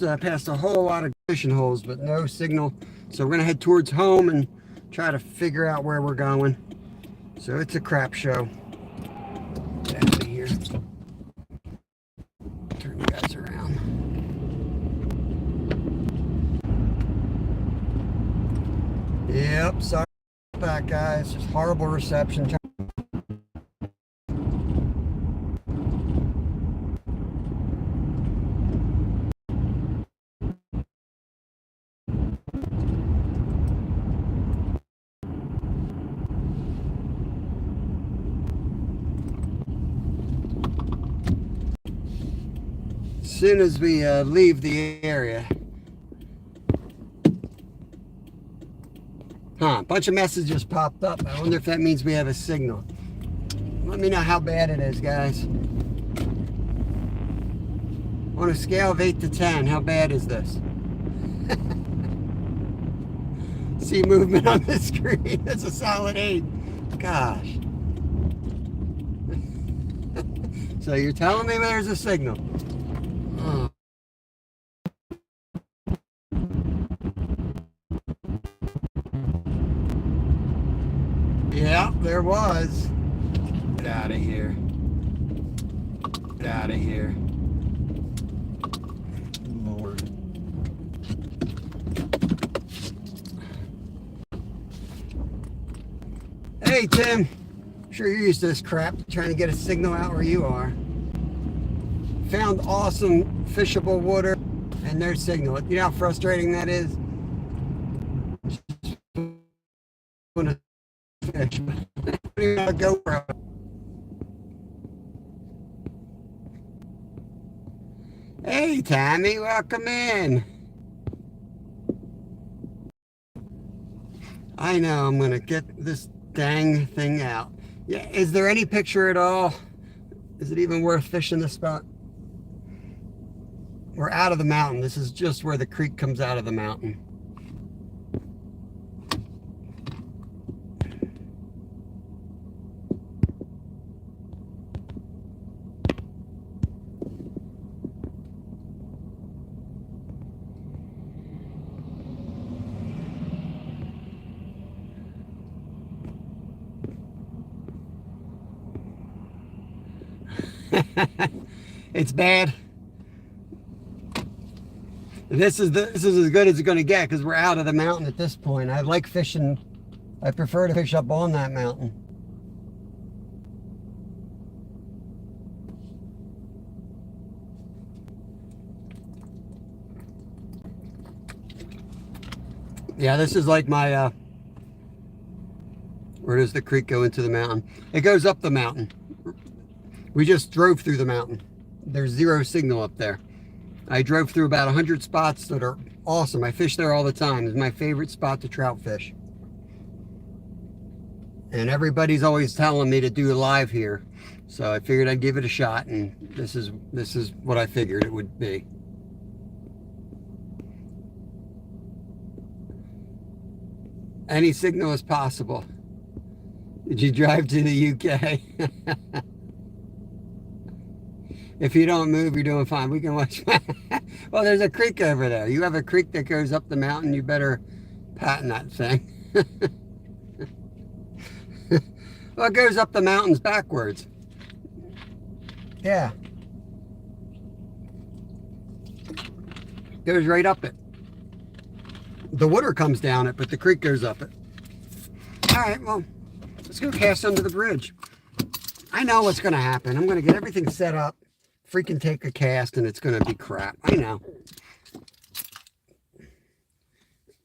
Past a whole lot of fishing holes, but no signal. So we're gonna head towards home and try to figure out where we're going. So it's a crap show. Get out of here. Turn you guys around. Yep, sorry about that, guys. Just horrible reception. As soon as we leave the area. A bunch of messages popped up. I wonder if that means we have a signal. Let me know how bad it is, guys. On a scale of 8 to 10, how bad is this? See movement on the screen. That's a solid 8. Gosh. So you're telling me there's a signal? Oh. Yeah, there was. Get out of here. Get out of here. Lord. Hey, Tim. I'm sure you're used to this crap, trying to get a signal out where you are. Found awesome fishable water and no signal. You know how frustrating that is? Fish. Go for it. Hey, Tammy, welcome in. I know, I'm gonna get this dang thing out. Yeah, is there any picture at all? Is it even worth fishing this spot? We're out of the mountain. This is just where the creek comes out of the mountain. It's bad. This is as good as it's going to get because we're out of the mountain at this point. I like fishing. I prefer to fish up on that mountain. Yeah, this is like my where does the creek go into the mountain? It goes up the mountain. We just drove through the mountain. There's zero signal up there. I drove through about 100 spots that are awesome. I fish there all the time. It's my favorite spot to trout fish. And everybody's always telling me to do live here. So I figured I'd give it a shot, and this is what I figured it would be. Any signal is possible. Did you drive to the UK? If you don't move, you're doing fine. We can watch. Well, there's a creek over there. You have a creek that goes up the mountain. You better patent that thing. Well, it goes up the mountains backwards. Yeah. Goes right up it. The water comes down it, but the creek goes up it. All right, well, let's go cast under the bridge. I know what's going to happen. I'm going to get everything set up, freaking take a cast, and it's going to be crap. I know.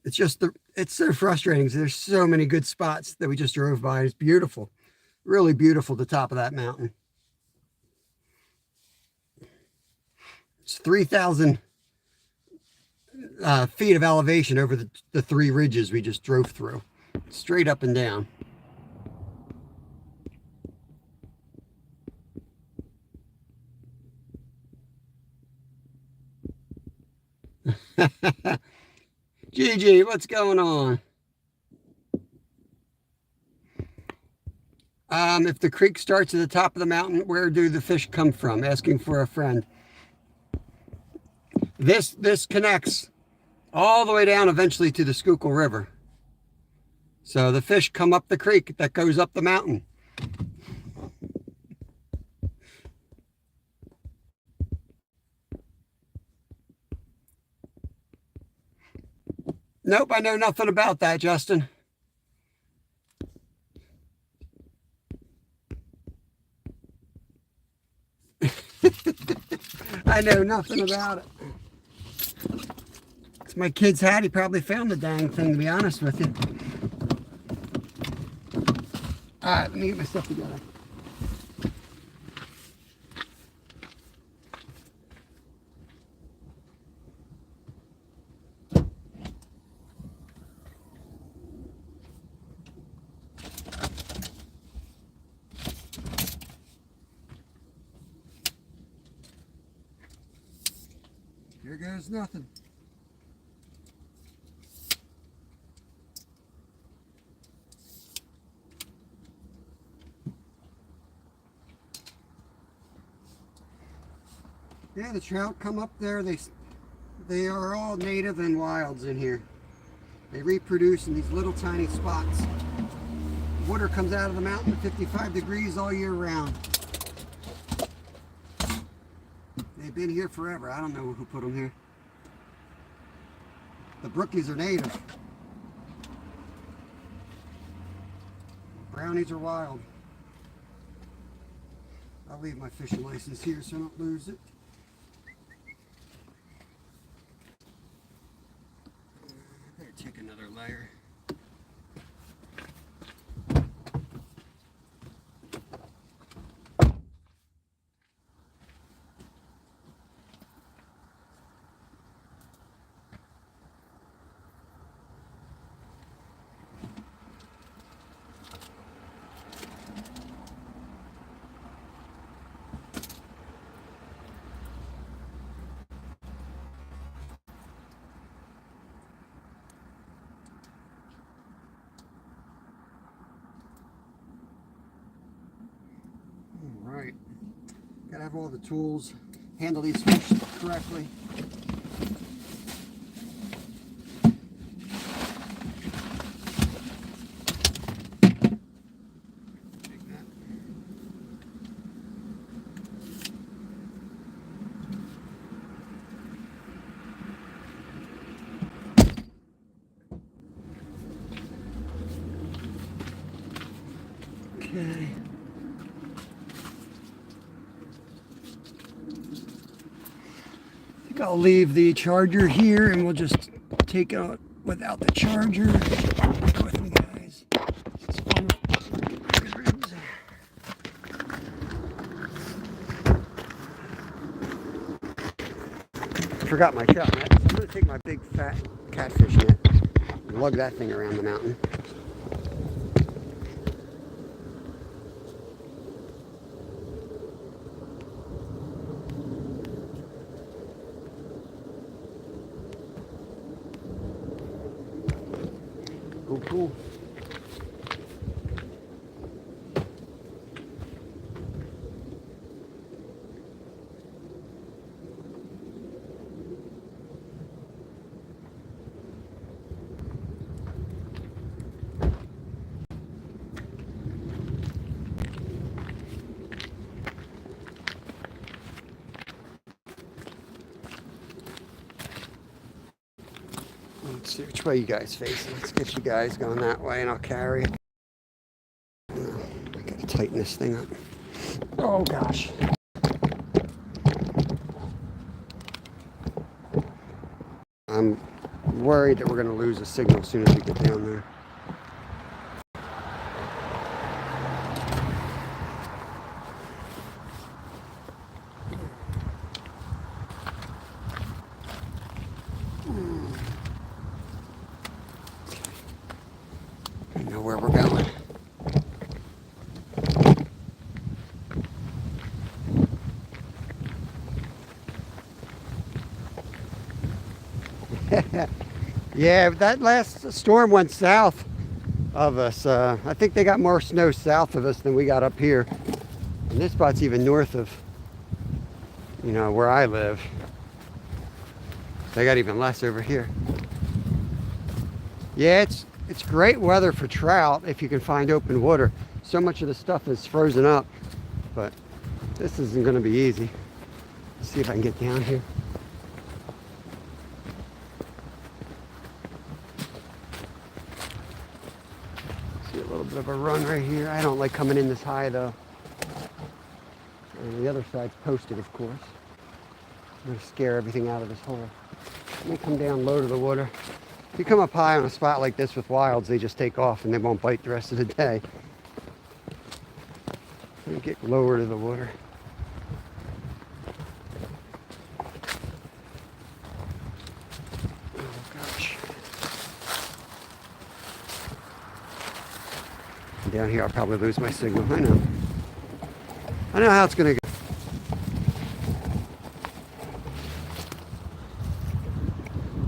It's just, it's so frustrating. There's so many good spots that we just drove by. It's beautiful. Really beautiful, the top of that mountain. It's 3,000 feet of elevation over the 3 ridges we just drove through. Straight up and down. Gigi, what's going on? If the creek starts at the top of the mountain, where do the fish come from? Asking for a friend. This connects all the way down eventually to the Schuylkill River. So the fish come up the creek that goes up the mountain. Nope, I know nothing about that, Justin. I know nothing about it. It's my kid's hat. He probably found the dang thing, to be honest with you. All right, let me get my stuff together. Here goes nothing. Yeah, the trout come up there. They are all native and wilds in here. They reproduce in these little tiny spots. Water comes out of the mountain at 55 degrees all year round. They've been here forever. I don't know who put them here. The brookies are native. Brownies are wild. I'll leave my fishing license here so I don't lose it. I better take another layer. All right, gotta have all the tools, handle these fish correctly. Okay. I think I'll leave the charger here and we'll just take it out without the charger. Bear with me, guys. This is fun. I forgot my trout net, so I'm going to take my big fat catfish net and lug that thing around the mountain. Oh, cool. Let's see which way you guys facing. Let's get you guys going that way and I'll carry it. I gotta tighten this thing up. Oh gosh. I'm worried that we're gonna lose the signal as soon as we get down there. I know where we're going. Yeah, that last storm went south of us. I think they got more snow south of us than we got up here. And this spot's even north of, where I live. They got even less over here. Yeah, it's great weather for trout if you can find open water. So much of the stuff is frozen up, but this isn't going to be easy. Let's see if I can get down here. See a little bit of a run right here. I don't like coming in this high though. And the other side's posted, of course. I'm going to scare everything out of this hole. Let me come down low to the water. If you come up high on a spot like this with wilds, they just take off and they won't bite the rest of the day. Let me get lower to the water. Oh gosh. Down here I'll probably lose my signal. I know how it's going to go.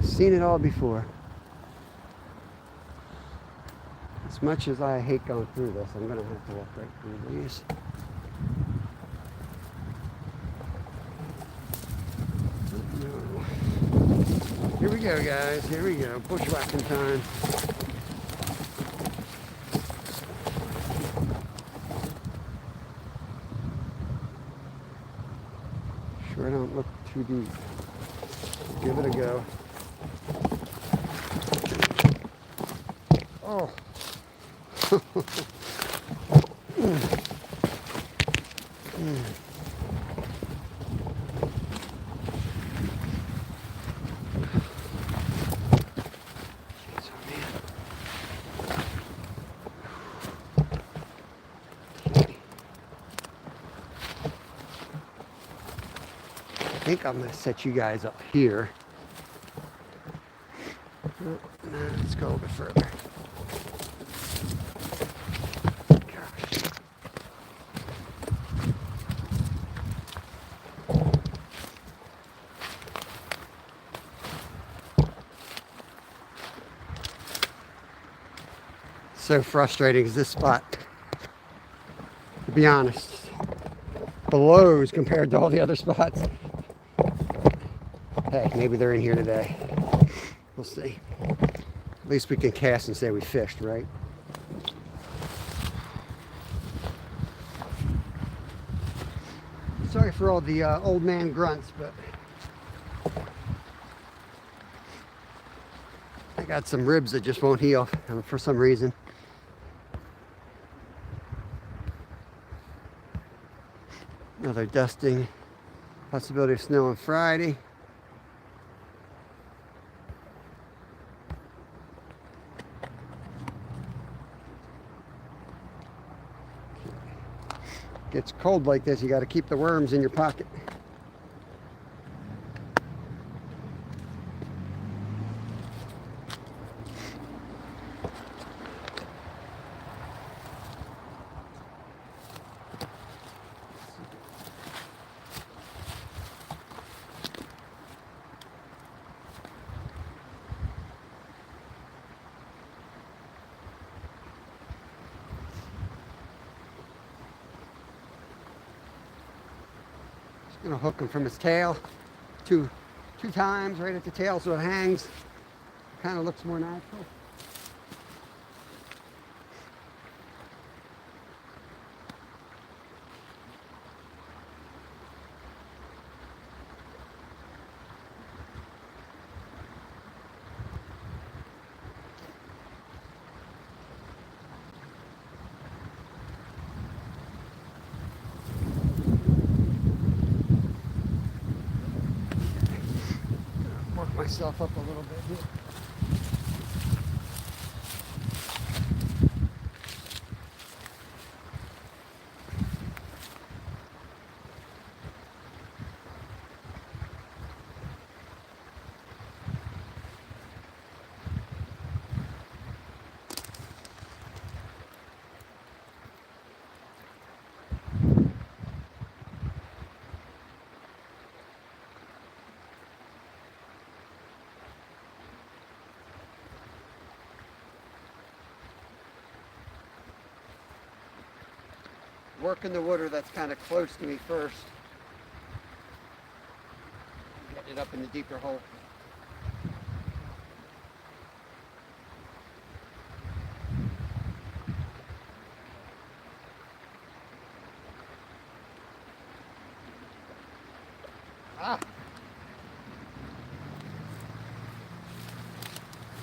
Seen it all before. As much as I hate going through this, I'm going to have to walk right through these. No. Here we go, guys. Here we go. Bushwhacking time. Sure don't look too deep. Give it a go. Oh. I think I'm going to set you guys up here. No, let's go a little bit further. Gosh. So frustrating is this spot, to be honest. Blows compared to all the other spots. Hey, maybe they're in here today. We'll see. At least we can cast and say we fished, right? Sorry for all the old man grunts, but I got some ribs that just won't heal for some reason. Another dusting. Possibility of snow on Friday. Gets cold like this, you got to keep the worms in your pocket. Gonna hook him from his tail two times right at the tail so it hangs. Kind of looks more natural. Myself up a little bit here. Working the water that's kind of close to me first. Getting it up in the deeper hole.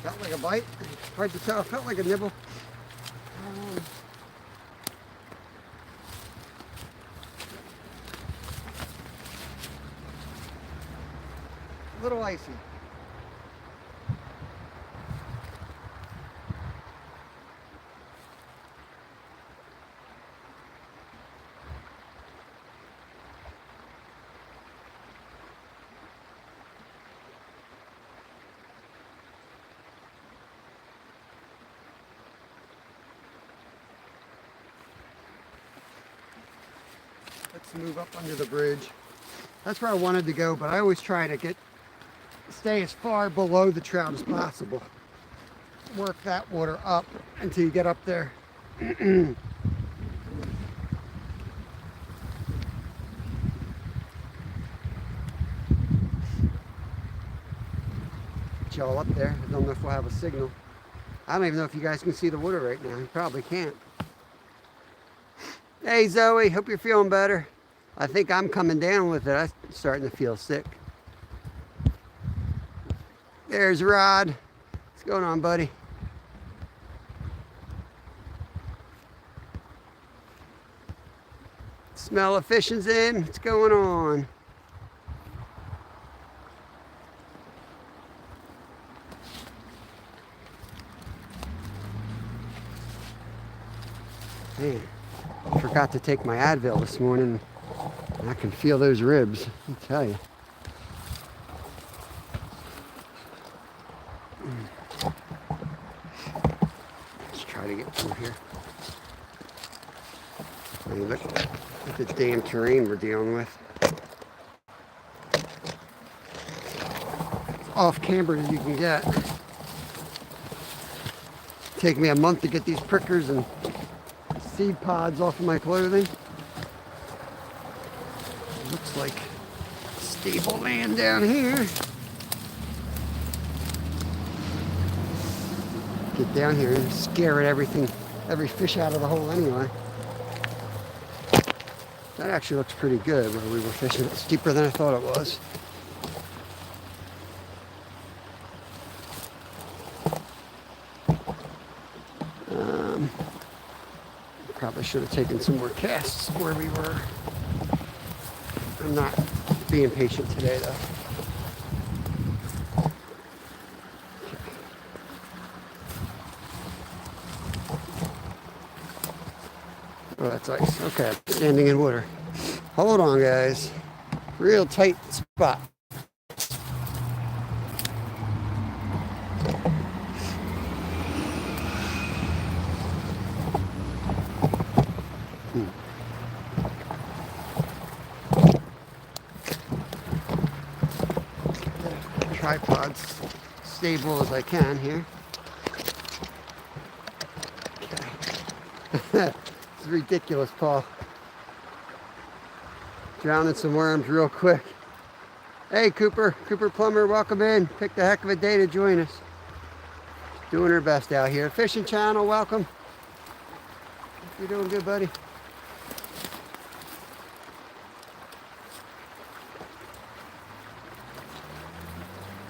Felt like a bite. Hard to tell. Felt like a nibble. A little icy. Let's move up under the bridge. That's where I wanted to go, but I always try to stay as far below the trout as possible. Work that water up until you get up there. Get y'all up there. I don't know if we'll have a signal. I don't even know if you guys can see the water right now. You probably can't. Hey Zoe, hope you're feeling better. I think I'm coming down with it. I'm starting to feel sick. There's Rod. What's going on, buddy? Smell of fishing's in. What's going on? Man, I forgot to take my Advil this morning. I can feel those ribs, I tell you. Let's try to get through here. I mean, look at the damn terrain we're dealing with. It's off camber as you can get. Take me a month to get these prickers and seed pods off of my clothing. Looks like stable land down here. Get down here and scare at every fish out of the hole anyway. That actually looks pretty good where we were fishing. It's deeper than I thought it was. Probably should have taken some more casts where we were. I'm not being patient today though. Oh, that's ice. Okay, standing in water. Hold on, guys. Real tight spot. Tripods stable as I can here. Okay. It's ridiculous, Paul. Drowning some worms real quick. Hey, Cooper Plumber, welcome in. Picked a heck of a day to join us. Doing her best out here. Fishing Channel, welcome. You're doing good, buddy.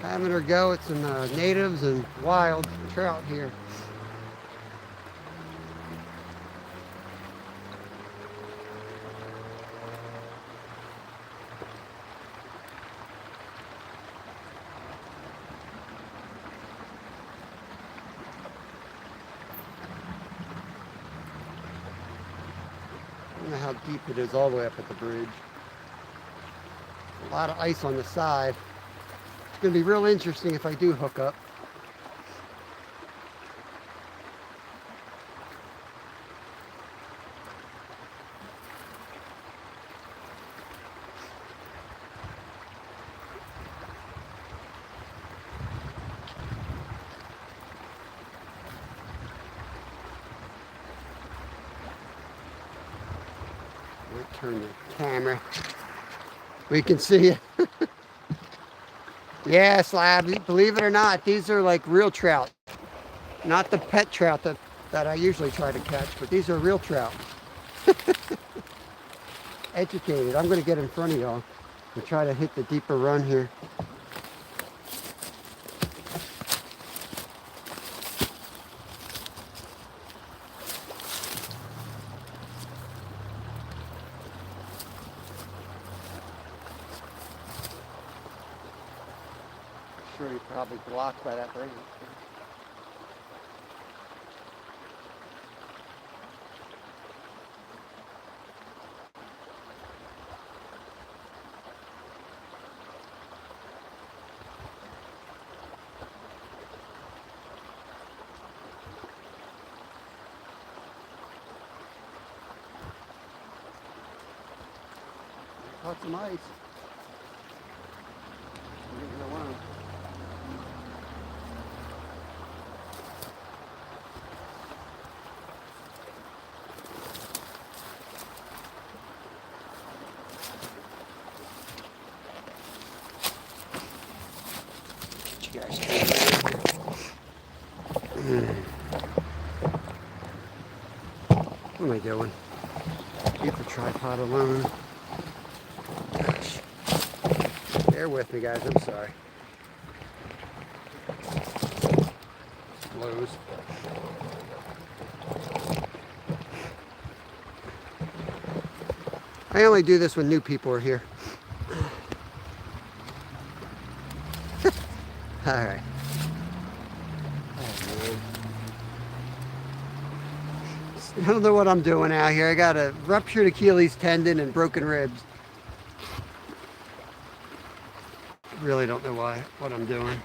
Having her go at some natives and wild trout here. I don't know how deep it is all the way up at the bridge. A lot of ice on the side. It's going to be real interesting if I do hook up. Turn the camera. We can see it. Yeah, Slab, believe it or not, these are like real trout. Not the pet trout that I usually try to catch, but these are real trout. Educated. I'm going to get in front of y'all and try to hit the deeper run here. Probably blocked by that bridge. Caught some ice. I'm getting a worm. Get you guys What am I doing? Keep the tripod alone. Gosh. Bear with me, guys. I'm sorry. Blows. I only do this when new people are here. All right. Oh, man. I don't know what I'm doing out here. I got a ruptured Achilles tendon and broken ribs. Really don't know what I'm doing.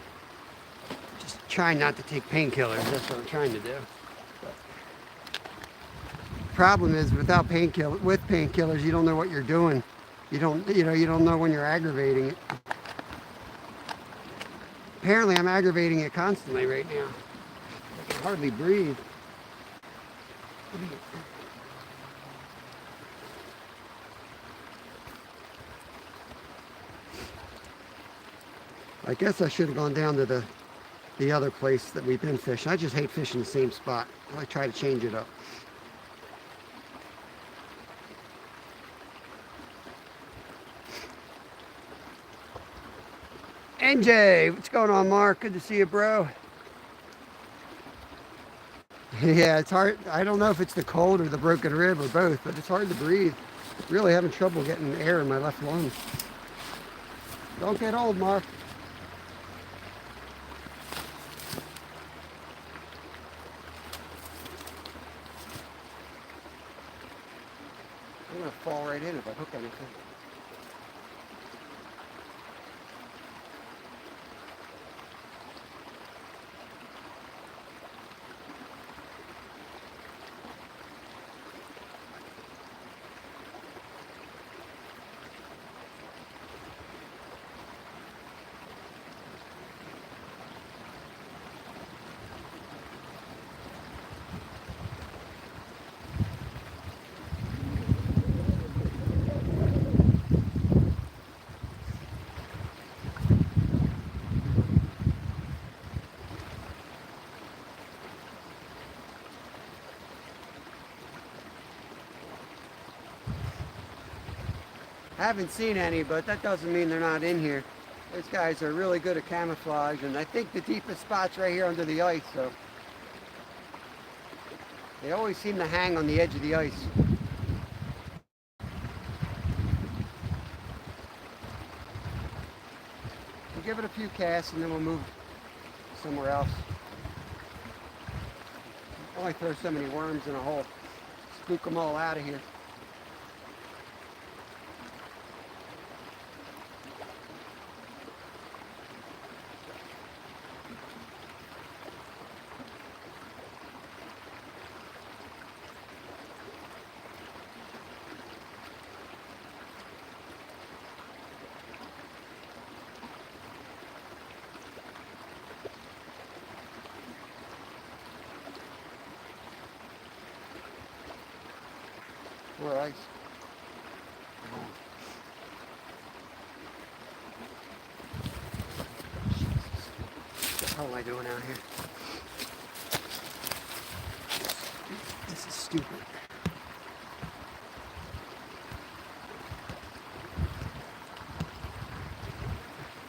Just trying not to take painkillers. That's what I'm trying to do. But the problem is with painkillers, you don't know what you're doing. You don't know when you're aggravating it. Apparently, I'm aggravating it constantly right now. I can hardly breathe. I guess I should have gone down to the other place that we've been fishing. I just hate fishing the same spot. I try to change it up. NJ, what's going on, Mark? Good to see you, bro. Yeah, it's hard. I don't know if it's the cold or the broken rib or both, but it's hard to breathe. Really having trouble getting air in my left lung. Don't get old, Mark. I'm gonna fall right in if I hook anything. I haven't seen any, but that doesn't mean they're not in here. Those guys are really good at camouflage, and I think the deepest spot's right here under the ice, so they always seem to hang on the edge of the ice. We'll give it a few casts, and then we'll move somewhere else. Only throw so many worms in a hole. Spook them all out of here. More ice. What the hell am I doing out here? This is stupid.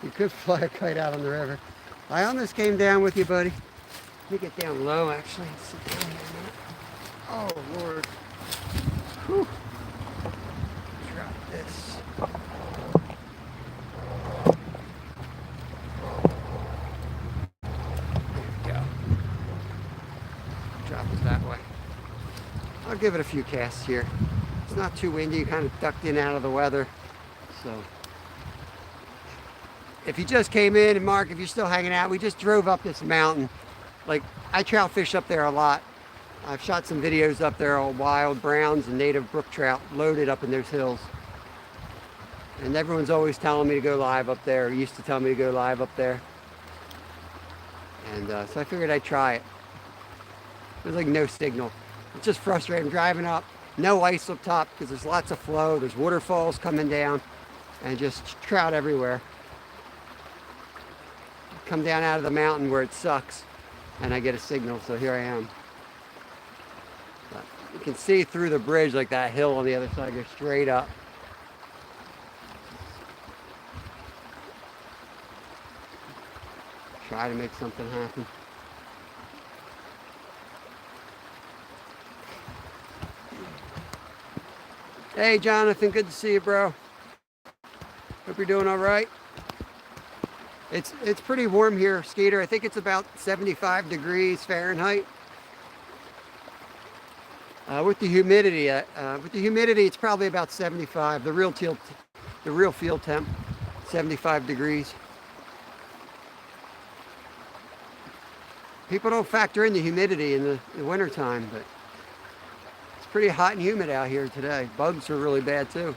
You could fly a kite out on the river. I almost came down with you, buddy. Let me get down low, actually. Sit down here a minute. Oh, Lord. Whew. Drop this. Goes that way. I'll give it a few casts here. It's not too windy, kind of ducked in out of the weather. So if you just came in, and Mark, if you're still hanging out, we just drove up this mountain. Like, I trout fish up there a lot. I've shot some videos up there on wild browns and native brook trout loaded up in those hills. And everyone's always telling me to go live up there, or used to tell me to go live up there. And so I figured I'd try it. There's like no signal. It's just frustrating driving up. No ice up top because there's lots of flow. There's waterfalls coming down and just trout everywhere. Come down out of the mountain where it sucks and I get a signal, so here I am. But you can see through the bridge, like that hill on the other side goes straight up. Try to make something happen. Hey Jonathan, good to see you, bro. Hope you're doing all right. It's pretty warm here, Skeeter. I think it's about 75 degrees Fahrenheit. With the humidity, it's probably about 75. The real field temp, 75 degrees. People don't factor in the humidity in the wintertime, but it's pretty hot and humid out here today. Bugs are really bad too.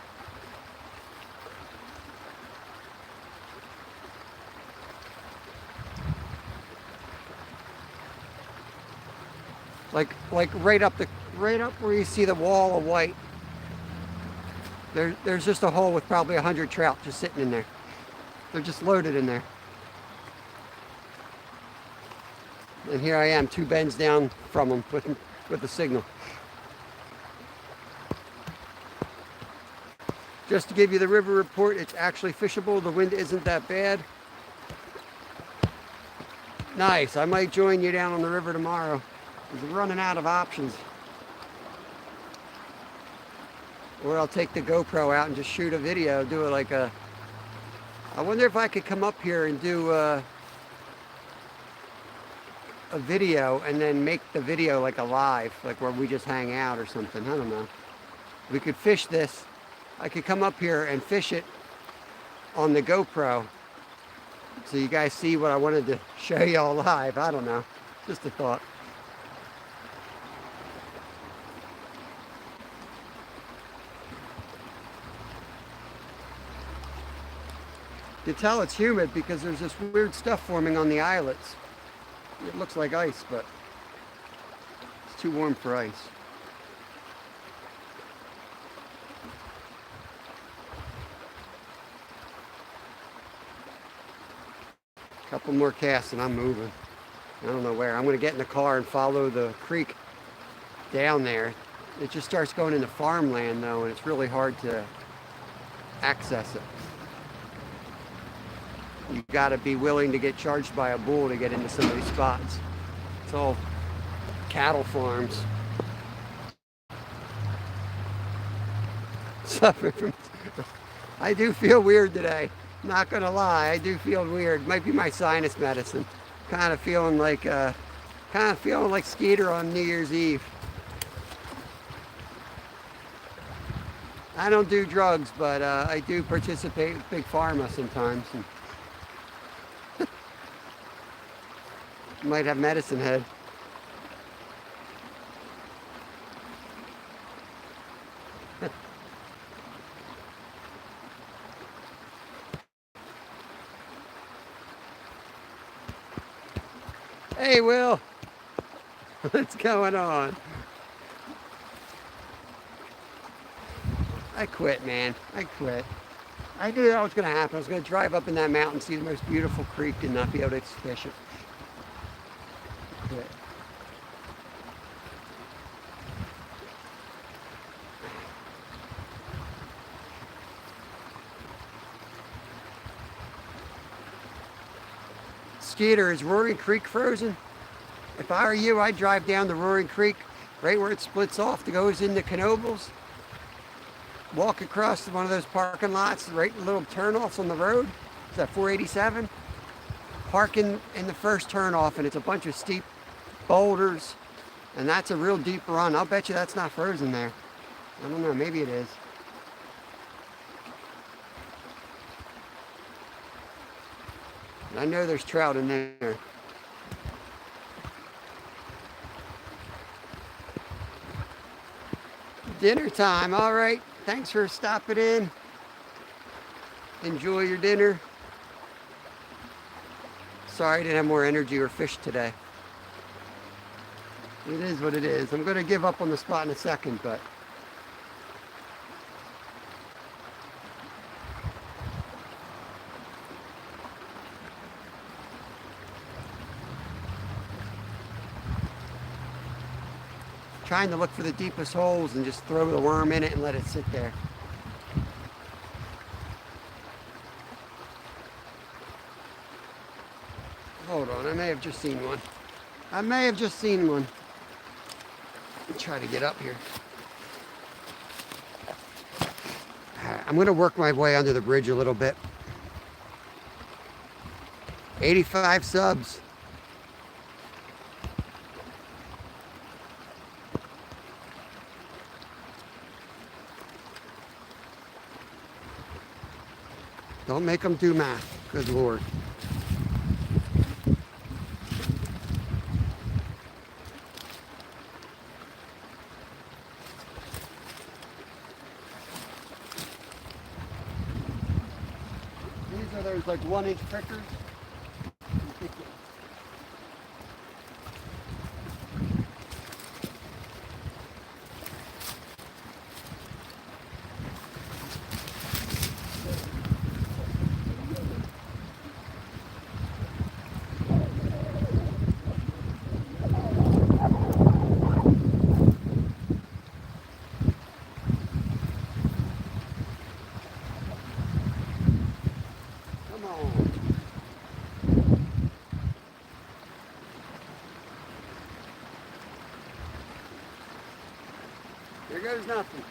Like right up where you see the wall of white. There's just a hole with probably 100 trout just sitting in there. They're just loaded in there. And here I am, 2 bends down from them with the signal. Just to give you the river report, it's actually fishable. The wind isn't that bad. Nice. I might join you down on the river tomorrow. We're running out of options. Or I'll take the GoPro out and just shoot a video, do it like a... I wonder if I could come up here and do a video and then make the video like a live, like where we just hang out or something. I don't know. We could fish this. I could come up here and fish it on the GoPro so you guys see what I wanted to show y'all live. I don't know. Just a thought. You tell it's humid because there's this weird stuff forming on the islets. It looks like ice, but it's too warm for ice. Couple more casts and I'm moving. I don't know where. I'm going to get in the car and follow the creek down there. It just starts going into farmland though, and it's really hard to access it. You got to be willing to get charged by a bull to get into some of these spots. It's all cattle farms. I do feel weird today. Not gonna lie, I do feel weird. Might be my sinus medicine. Kind of feeling like Skeeter on New Year's Eve. I don't do drugs, but I do participate with Big Pharma sometimes. And might have medicine head. Hey, Will. What's going on? I quit, man. I quit. I knew that was going to happen. I was going to drive up in that mountain, see the most beautiful creek, and not be able to fish it. Quit. Skeeter, is Roaring Creek frozen? If I were you, I'd drive down the Roaring Creek, right where it splits off, that goes into Knoebels. Walk across one of those parking lots, right little turnoffs on the road. Is that 487? Park in the first turnoff, and it's a bunch of steep boulders And that's a real deep run. I'll bet you that's not frozen there. I don't know, maybe it is. I know there's trout in there. Dinner time, all right. Thanks for stopping in. Enjoy your dinner. Sorry I didn't have more energy or fish today. It is what it is. I'm going to give up on the spot in a second, but trying to look for the deepest holes and just throw the worm in it and let it sit there. Hold on, I may have just seen one. I may have just seen one. Let me try to get up here. I'm going to work my way under the bridge a little bit. 85 subs. Don't make them do math. Good Lord. These are those like 1-inch prickers. There goes nothing.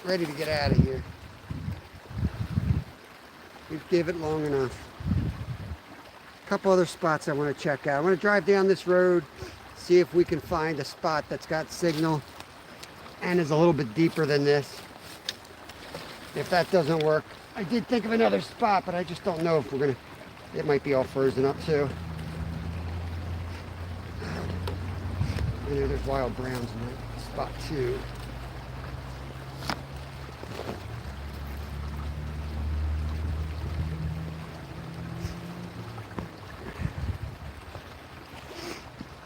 Ready to get out of here. We've give it long enough. A couple other spots I want to check out. I want to drive down this road, see if we can find a spot that's got signal and is a little bit deeper than this. If that doesn't work, I did think of another spot, but I just don't know if we're gonna, it might be all frozen up too. I know there's wild browns in that spot too.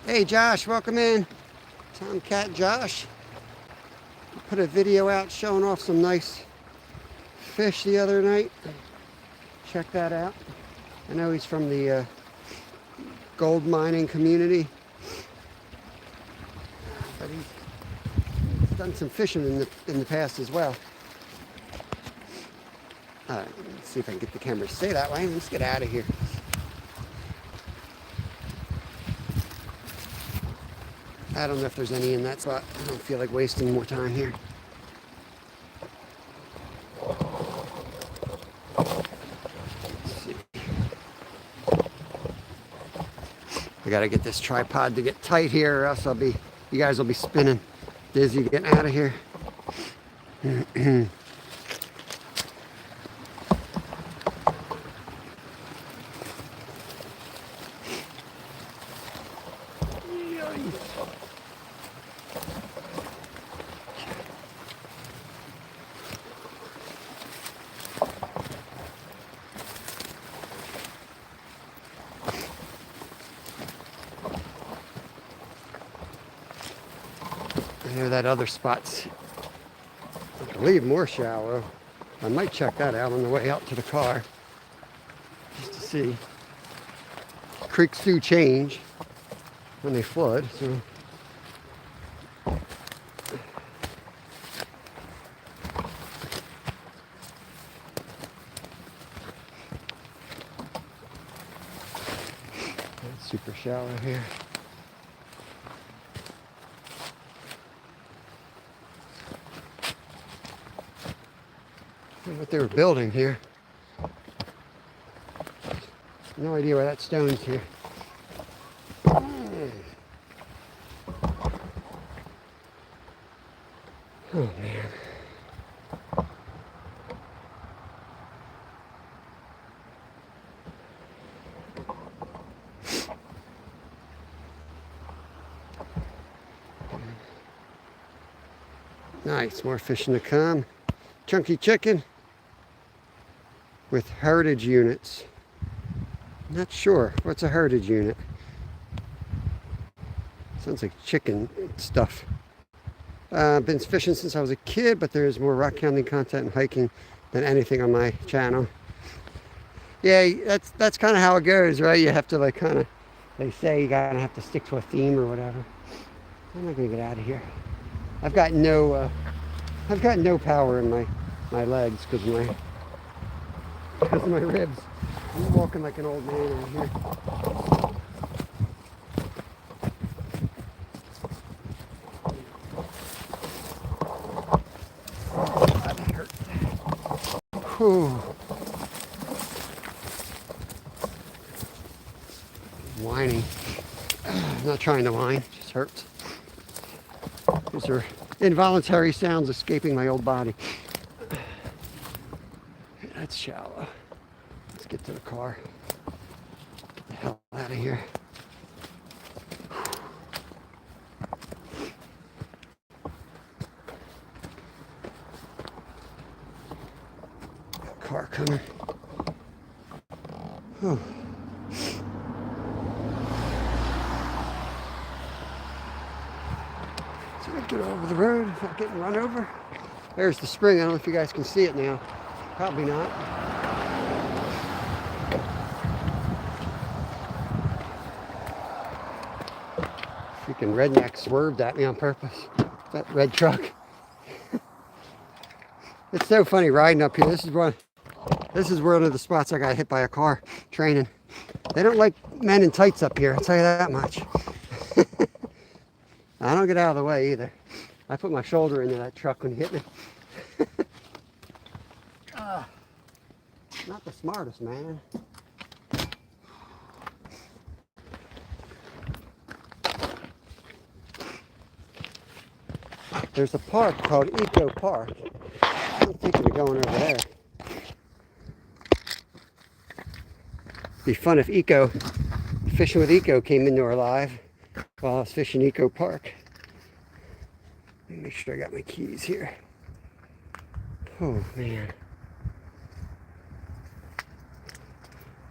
Hey Josh, welcome in. Tomcat Josh. Put a video out showing off some nice fish the other night. Check that out. I know he's from the gold mining community. he's done some fishing in the past as well. All right, let's see if I can get the camera to stay that way. Let's get out of here. I don't know if there's any in that spot. I don't feel like wasting more time here. I gotta get this tripod to get tight here, or else you guys will be spinning dizzy getting out of here. I know that other spot's, I believe, more shallow. I might check that out on the way out to the car, just to see. Creeks do change when they flood, so. It's super shallow here. What they were building here. No idea why that stone's here. Oh man. Nice, more fishing to come. Chunky chicken with heritage units. Not sure. What's a heritage unit? Sounds like chicken stuff. Been fishing since I was a kid, but there's more rock climbing content and hiking than anything on my channel. Yeah, that's kind of how it goes, right? You have to like kind of, they say you gotta have to stick to a theme or whatever. I'm not gonna get out of here. I've got no power in my legs because of my ribs. I'm walking like an old man over here. That hurt. Whew. Whining. I'm not trying to whine, it just hurts. These are involuntary sounds escaping my old body. That's shallow. Let's get to the car. Get the hell out of here. Car coming. Oh. So I get over the road without getting run over. There's the spring. I don't know if you guys can see it now. Probably not. Freaking redneck swerved at me on purpose. That red truck. It's so funny riding up here. This is one of the spots I got hit by a car training. They don't like men in tights up here, I'll tell you that much. I don't get out of the way either. I put my shoulder into that truck when he hit me. Not the smartest, man. There's a park called Eco Park. I'm thinking of going over there. Be fun if Fishing with Eco came into our live while I was fishing Eco Park. Let me make sure I got my keys here. Oh man.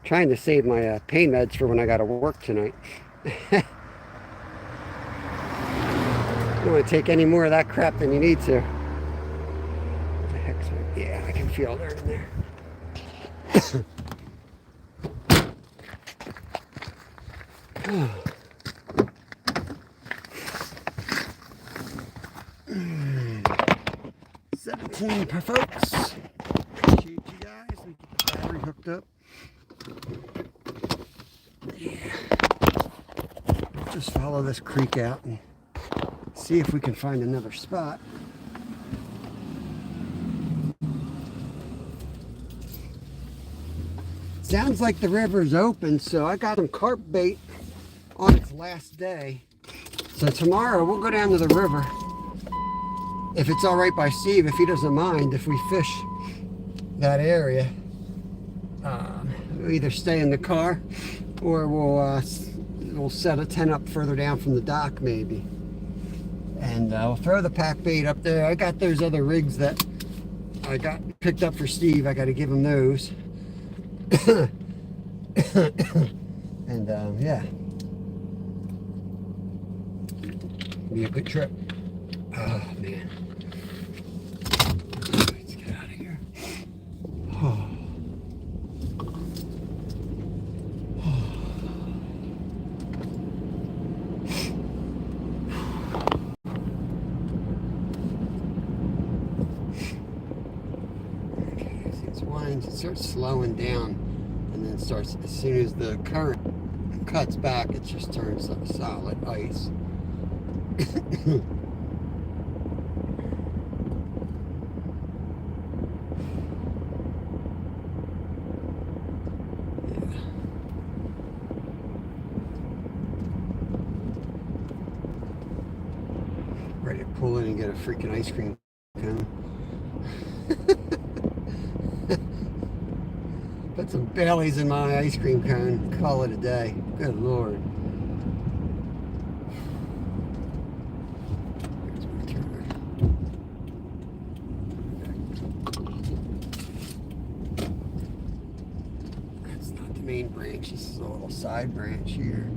Trying to save my pain meds for when I got to work tonight. You don't want to take any more of that crap than you need to. What the heck's that? Yeah, I can feel it in there. team, folks. Appreciate you guys. Let me get the battery hooked up. Yeah. Just follow this creek out and see if we can find another spot. Sounds like the river's open, so I got some carp bait on its last day. So tomorrow we'll go down to the river. If it's all right by Steve, if he doesn't mind, if we fish that area, we'll either stay in the car or we'll set a tent up further down from the dock maybe. And we'll throw the pack bait up there. I got those other rigs that I got picked up for Steve. I got to give him those. And yeah, be a good trip. Oh man, let's get out of here. Oh. Okay, as it winds, it starts slowing down. And then starts, as soon as the current cuts back, it just turns like solid ice. Yeah. Ready to pull in and get a freaking ice cream cone. Put some Baileys in my ice cream cone, call it a day. Good Lord. There's my turner. That's not the main branch, this is a little side branch here.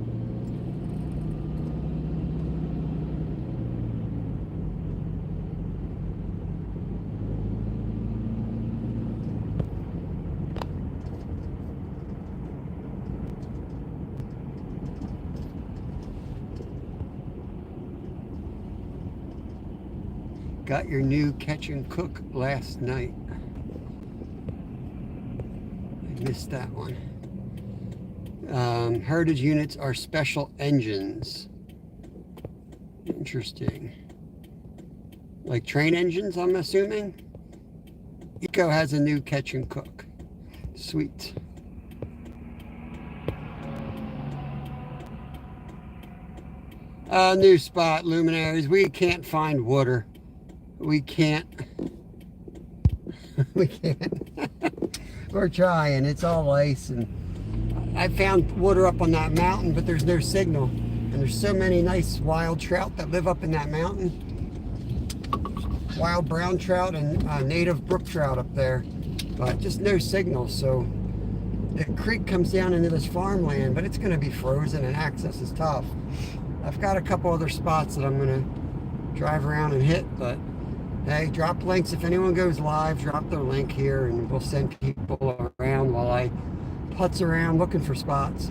Got your new catch and cook last night. I missed that one. Heritage units are special engines. Interesting. Like train engines, I'm assuming? Eco has a new catch and cook. Sweet. New spot, luminaries. We can't find water. We can't. We can't. We're trying. It's all ice, and I found water up on that mountain, but there's no signal. And there's so many nice wild trout that live up in that mountain. Wild brown trout and native brook trout up there, but just no signal. So the creek comes down into this farmland, but it's going to be frozen and access is tough. I've got a couple other spots that I'm going to drive around and hit, but hey, drop links. If anyone goes live, drop their link here and we'll send people around while I putz around looking for spots.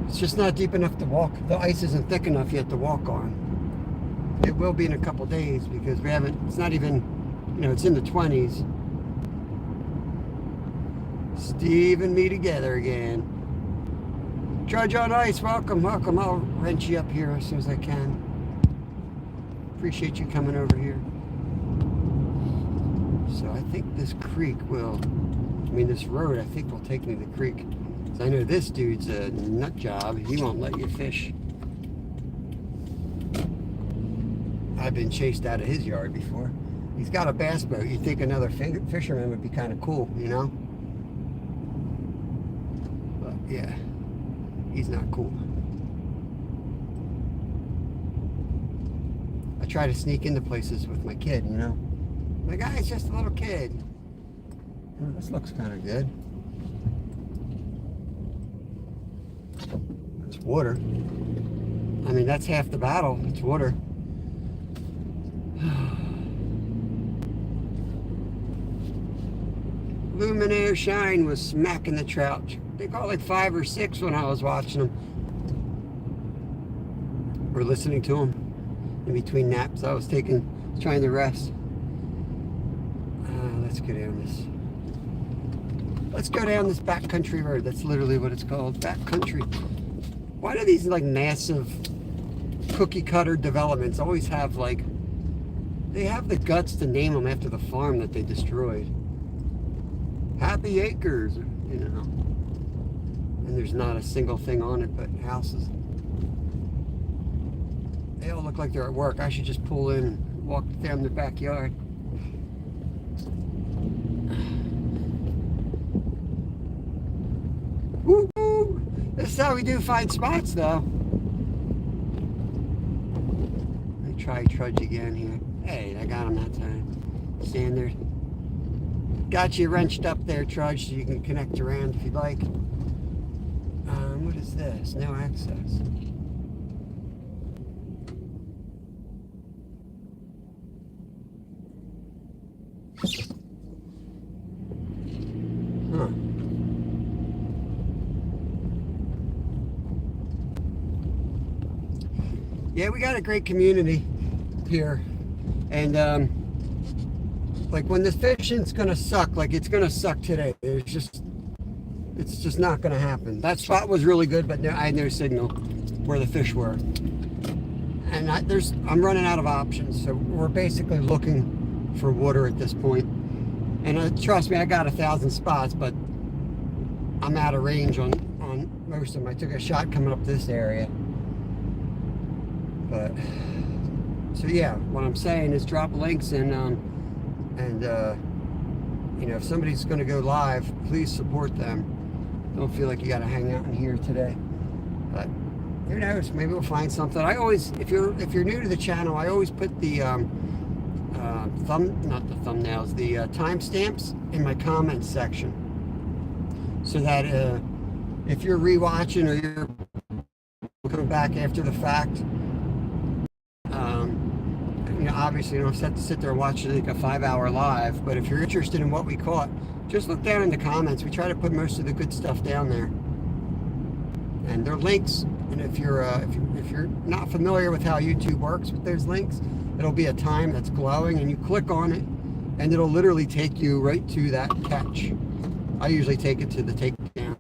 It's just not deep enough to walk. The ice isn't thick enough yet to walk on. It will be in a couple days because we haven't, it's not even, it's in the 20s. Steve and me together again. Trudge on Ice, welcome, welcome. I'll wrench you up here as soon as I can. Appreciate you coming over here. So I think this creek will, this road I think will take me to the creek. So I know this dude's a nut job. He won't let you fish. I've been chased out of his yard before. He's got a bass boat. You'd think another fisherman would be kind of cool, But yeah, he's not cool. I try to sneak into places with my kid, My guy's just a little kid. Oh, this looks kind of good. It's water. That's half the battle. It's water. Luminaire Shine was smacking the trout. They caught like 5 or 6 when I was watching them. Or listening to them in between naps. I was trying to rest. let's go down this. Let's go down this backcountry road. That's literally what it's called, backcountry. Why do these like massive cookie cutter developments always have like, they have the guts to name them after the farm that they destroyed? Happy Acres, you know. And there's not a single thing on it but houses. They all look like they're at work. I should just pull in and walk down the backyard. Woo-hoo! This is how we do find spots, though. Let me try Trudge again here. Hey, I got him that time. Stand there. Got you wrenched up there, Trudge, so you can connect around if you'd like. What is this? No access. Huh. Yeah, we got a great community here. And like when this fishing's gonna suck, like it's gonna suck today. It's just not gonna happen. That spot was really good, but I had no signal where the fish were. And I'm running out of options, so we're basically looking for water at this point. And trust me, I got 1,000 spots, but I'm out of range on most of them. I took a shot coming up this area. But, so yeah, what I'm saying is drop links and you know, if somebody's gonna go live, please support them. Don't feel like you gotta hang out in here today. But who knows, maybe we'll find something. I always, if you're new to the channel, I always put the timestamps in my comments section, so that if you're rewatching or you're coming back after the fact, you know, obviously you don't have to sit there and watch like a 5-hour live, but if you're interested in what we caught, just look down in the comments. We try to put most of the good stuff down there, and there are links. And if you're not familiar with how YouTube works with those links, it'll be a time that's glowing, and you click on it, and it'll literally take you right to that catch. I usually take it to the takedown.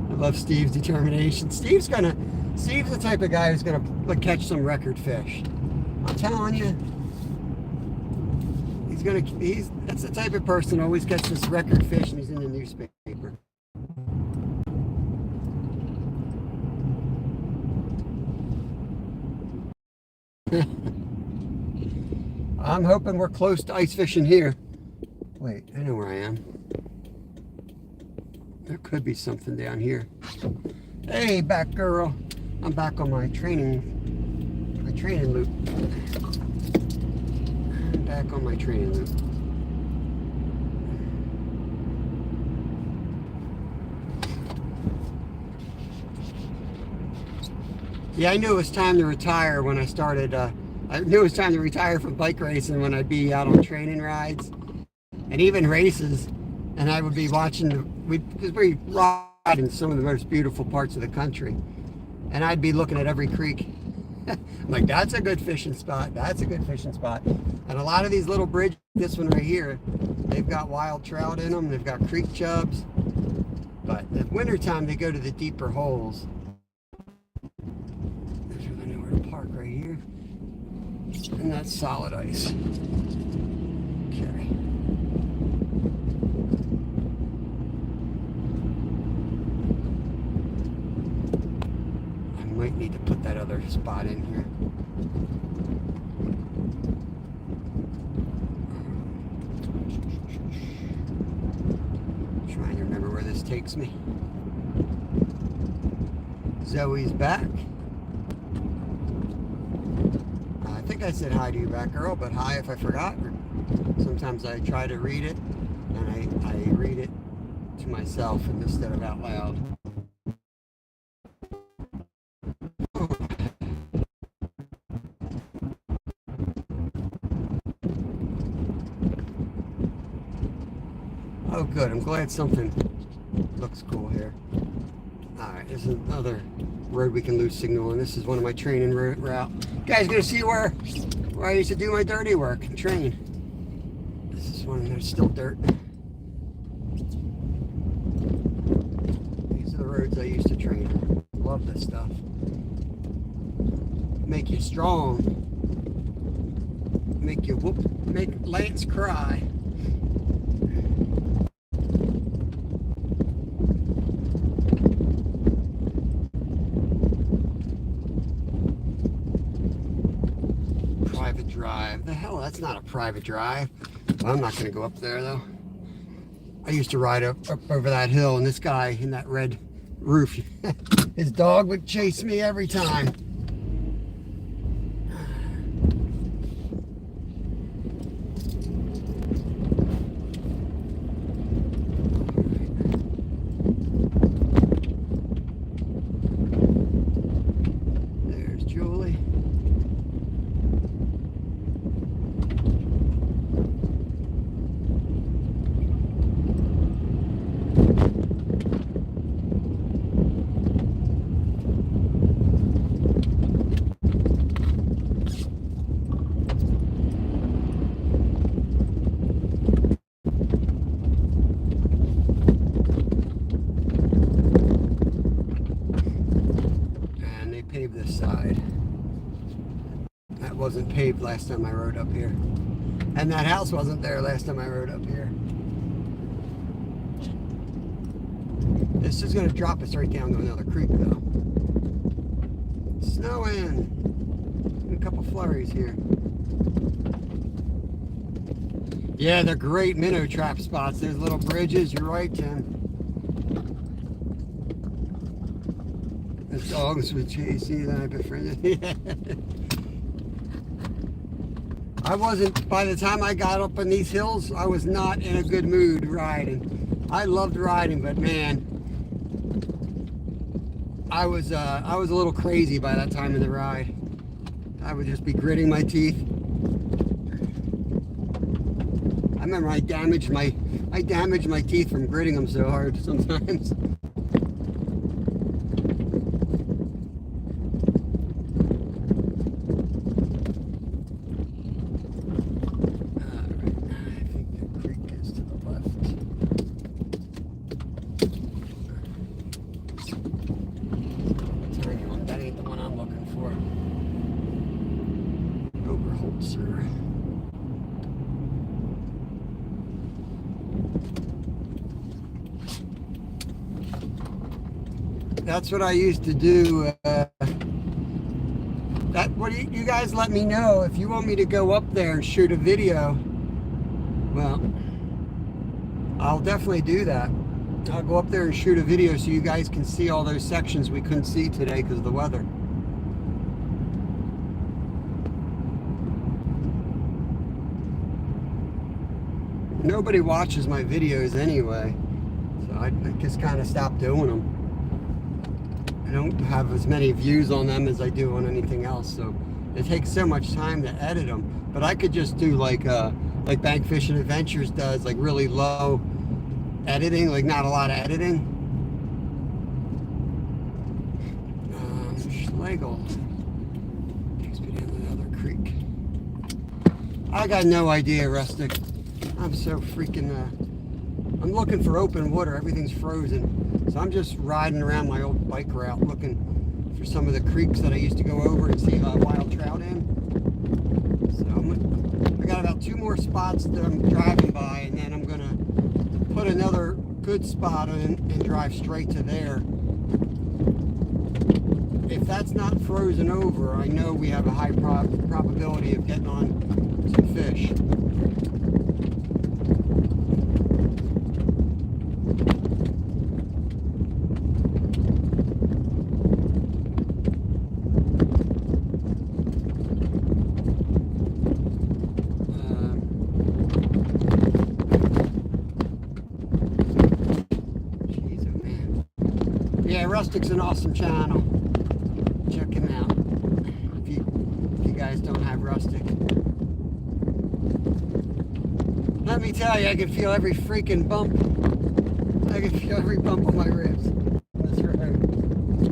I love Steve's determination. Steve's the type of guy who's gonna catch some record fish. I'm telling you, that's the type of person who always gets this record fish, and he's in the newspaper. I'm hoping we're close to ice fishing here. Wait, I know where I am. There could be something down here. Hey, back girl. I'm back on my training loop. I'm back on my training loop. Yeah, I knew it was time to retire when I started. I knew it was time to retire from bike racing when I'd be out on training rides and even races, and I would be watching because we ride in some of the most beautiful parts of the country, and I'd be looking at every creek. I'm like, that's a good fishing spot. That's a good fishing spot. And a lot of these little bridges, this one right here, they've got wild trout in them. They've got creek chubs. But in wintertime, they go to the deeper holes. There's really nowhere to park right here. And that's solid ice. Okay. Might need to put that other spot in here. Trying to remember where this takes me. Zoe's back. I think I said hi to you back, girl, but hi if I forgot. Sometimes I try to read it, and I read it to myself instead of out loud. Oh, good. I'm glad something looks cool here. Alright, this is another road we can lose signal on. This is one of my training route. You guys gonna see where I used to do my dirty work and train. This is one there's still dirt. These are the roads I used to train. Love this stuff. Make you strong. Make you whoop. Make Lance cry. Private drive. The hell, that's not a private drive. Well, I'm not going to go up there though. I used to ride up over that hill, and this guy in that red roof, his dog would chase me every time. There's Julie. Paved this side. That wasn't paved last time I rode up here. And that house wasn't there last time I rode up here. This is going to drop us right down to another creek though. It's snowing. A couple flurries here. Yeah, they're great minnow trap spots. There's little bridges. You're right, Tim. The dogs would chase you, then I befriended. I wasn't, by the time I got up on these hills, I was not in a good mood riding. I loved riding, but man, I was a little crazy by that time in the ride. I would just be gritting my teeth. I remember I damaged my teeth from gritting them so hard sometimes. That's what I used to do. You guys let me know if you want me to go up there and shoot a video. Well, I'll definitely do that. I'll go up there and shoot a video so you guys can see all those sections we couldn't see today because of the weather. Nobody watches my videos anyway, so I just kind of stopped doing them. I don't have as many views on them as I do on anything else, so it takes so much time to edit them. But I could just do like Bank Fishing Adventures does, like really low editing, like not a lot of editing. Schlegel takes me down another creek. I got no idea, Rustic. I'm so freaking I'm looking for open water. Everything's frozen. So I'm just riding around my old bike route looking for some of the creeks that I used to go over and see wild trout in. So I got about 2 more spots that I'm driving by, and then I'm going to put another good spot in and drive straight to there. If that's not frozen over, I know we have a high probability of getting on some fish. Yeah, Rustic's an awesome channel. Check him out if you guys don't have Rustic. Let me tell you, I can feel every freaking bump. I can feel every bump on my ribs on this road. I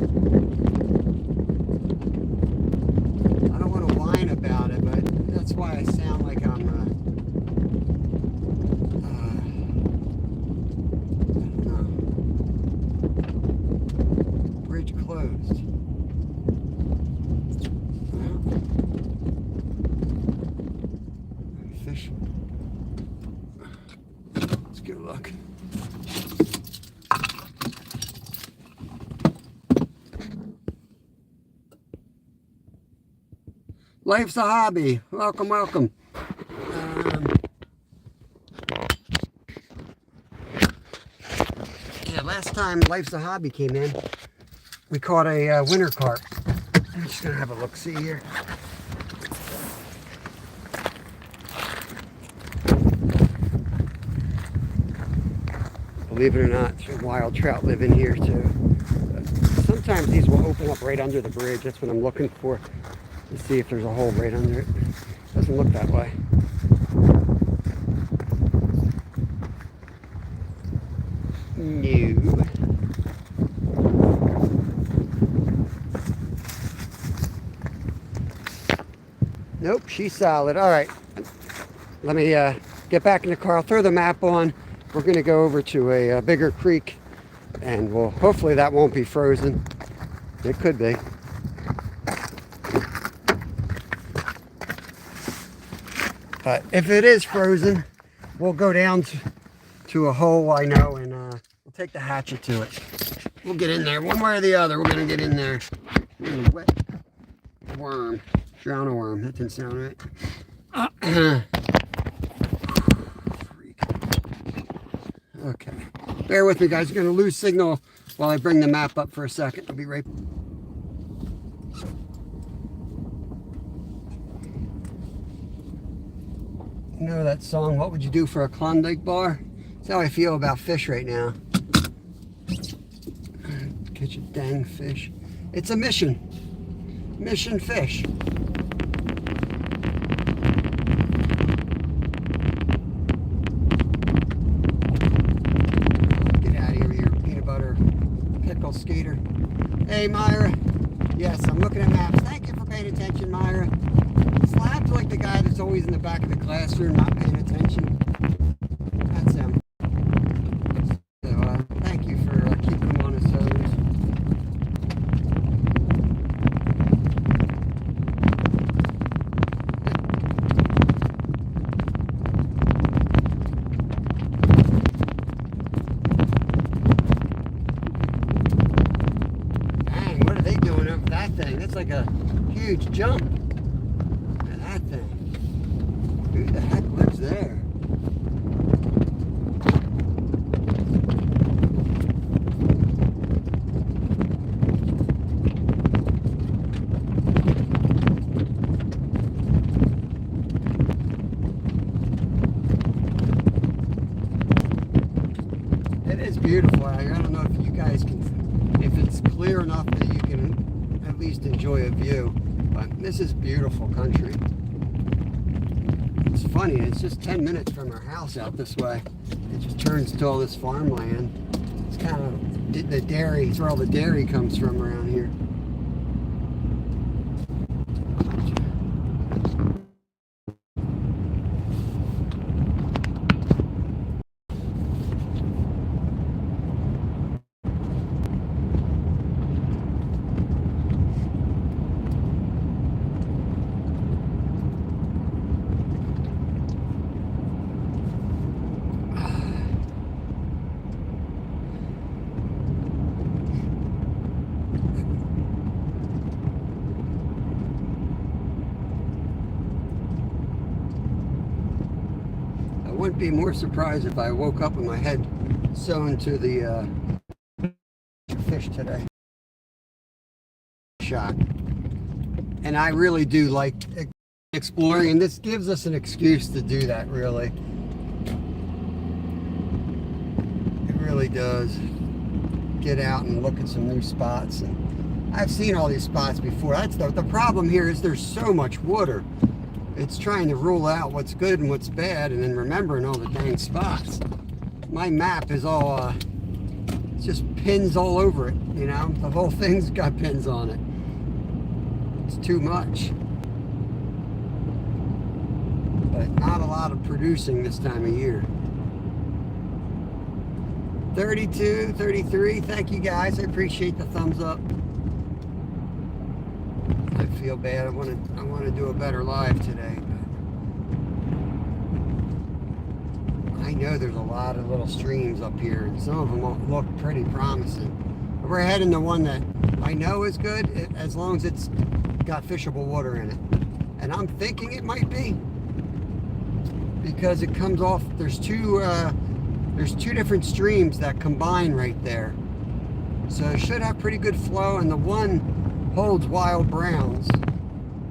don't want to whine about it, but that's why I sound like I'm bridge closed. Well, fish. Let's get a look. Life's a hobby. Welcome, welcome. Yeah, last time Life's a Hobby came in, we caught a winter carp. I'm just gonna have a look see here. Believe it or not, there's wild trout live in here too. But sometimes these will open up right under the bridge. That's what I'm looking for. Let's see if there's a hole right under it. Doesn't look that way. No. Nope, she's solid. All right. Let me get back in the car. I'll throw the map on. We're going to go over to a bigger creek, and we'll hopefully that won't be frozen. It could be. But if it is frozen, we'll go down to a hole I know, and we'll take the hatchet to it. We'll get in there one way or the other. We're going to get in there. In the wet worm. Drown a worm. That didn't sound right. Okay. Bear with me, guys. You're going to lose signal while I bring the map up for a second. I'll be right back. You know that song, What Would You Do for a Klondike Bar? That's how I feel about fish right now. Catch a dang fish. It's a mission. Mission fish. Get out of here with your peanut butter pickle skater. Hey, Myra. Yes, I'm looking at maps. Thank you for paying attention, Myra. Slab's like the guy that's always in the back of the classroom not paying attention. That's him. So, thank you for keeping him on his toes. Dang, what are they doing over that thing? That's like a huge jump. That thing. Who the heck lives there? It is beautiful out here. I don't know if you guys can, if it's clear enough that you can at least enjoy a view, but this is beautiful country. It's funny, it's just 10 minutes from our house out this way. It just turns to all this farmland. It's kind of the dairy, it's where all the dairy comes from around here. Wouldn't be more surprised if I woke up with my head sewn to the fish today. Shot. And I really do like exploring, and this gives us an excuse to do that, really. It really does. Get out and look at some new spots. And I've seen all these spots before. That's the problem here is there's so much water. It's trying to rule out what's good and what's bad, and then remembering all the dang spots. My map is all It's just pins all over it, you know? The whole thing's got pins on it. It's too much. But not a lot of producing this time of year. 32, 33, thank you guys. I appreciate the thumbs up. I feel bad. I want to do a better live today. But I know there's a lot of little streams up here, and some of them look pretty promising. We're heading to one that I know is good, as long as it's got fishable water in it. And I'm thinking it might be, because it comes off. There's two different streams that combine right there, so it should have pretty good flow. And the one holds wild browns,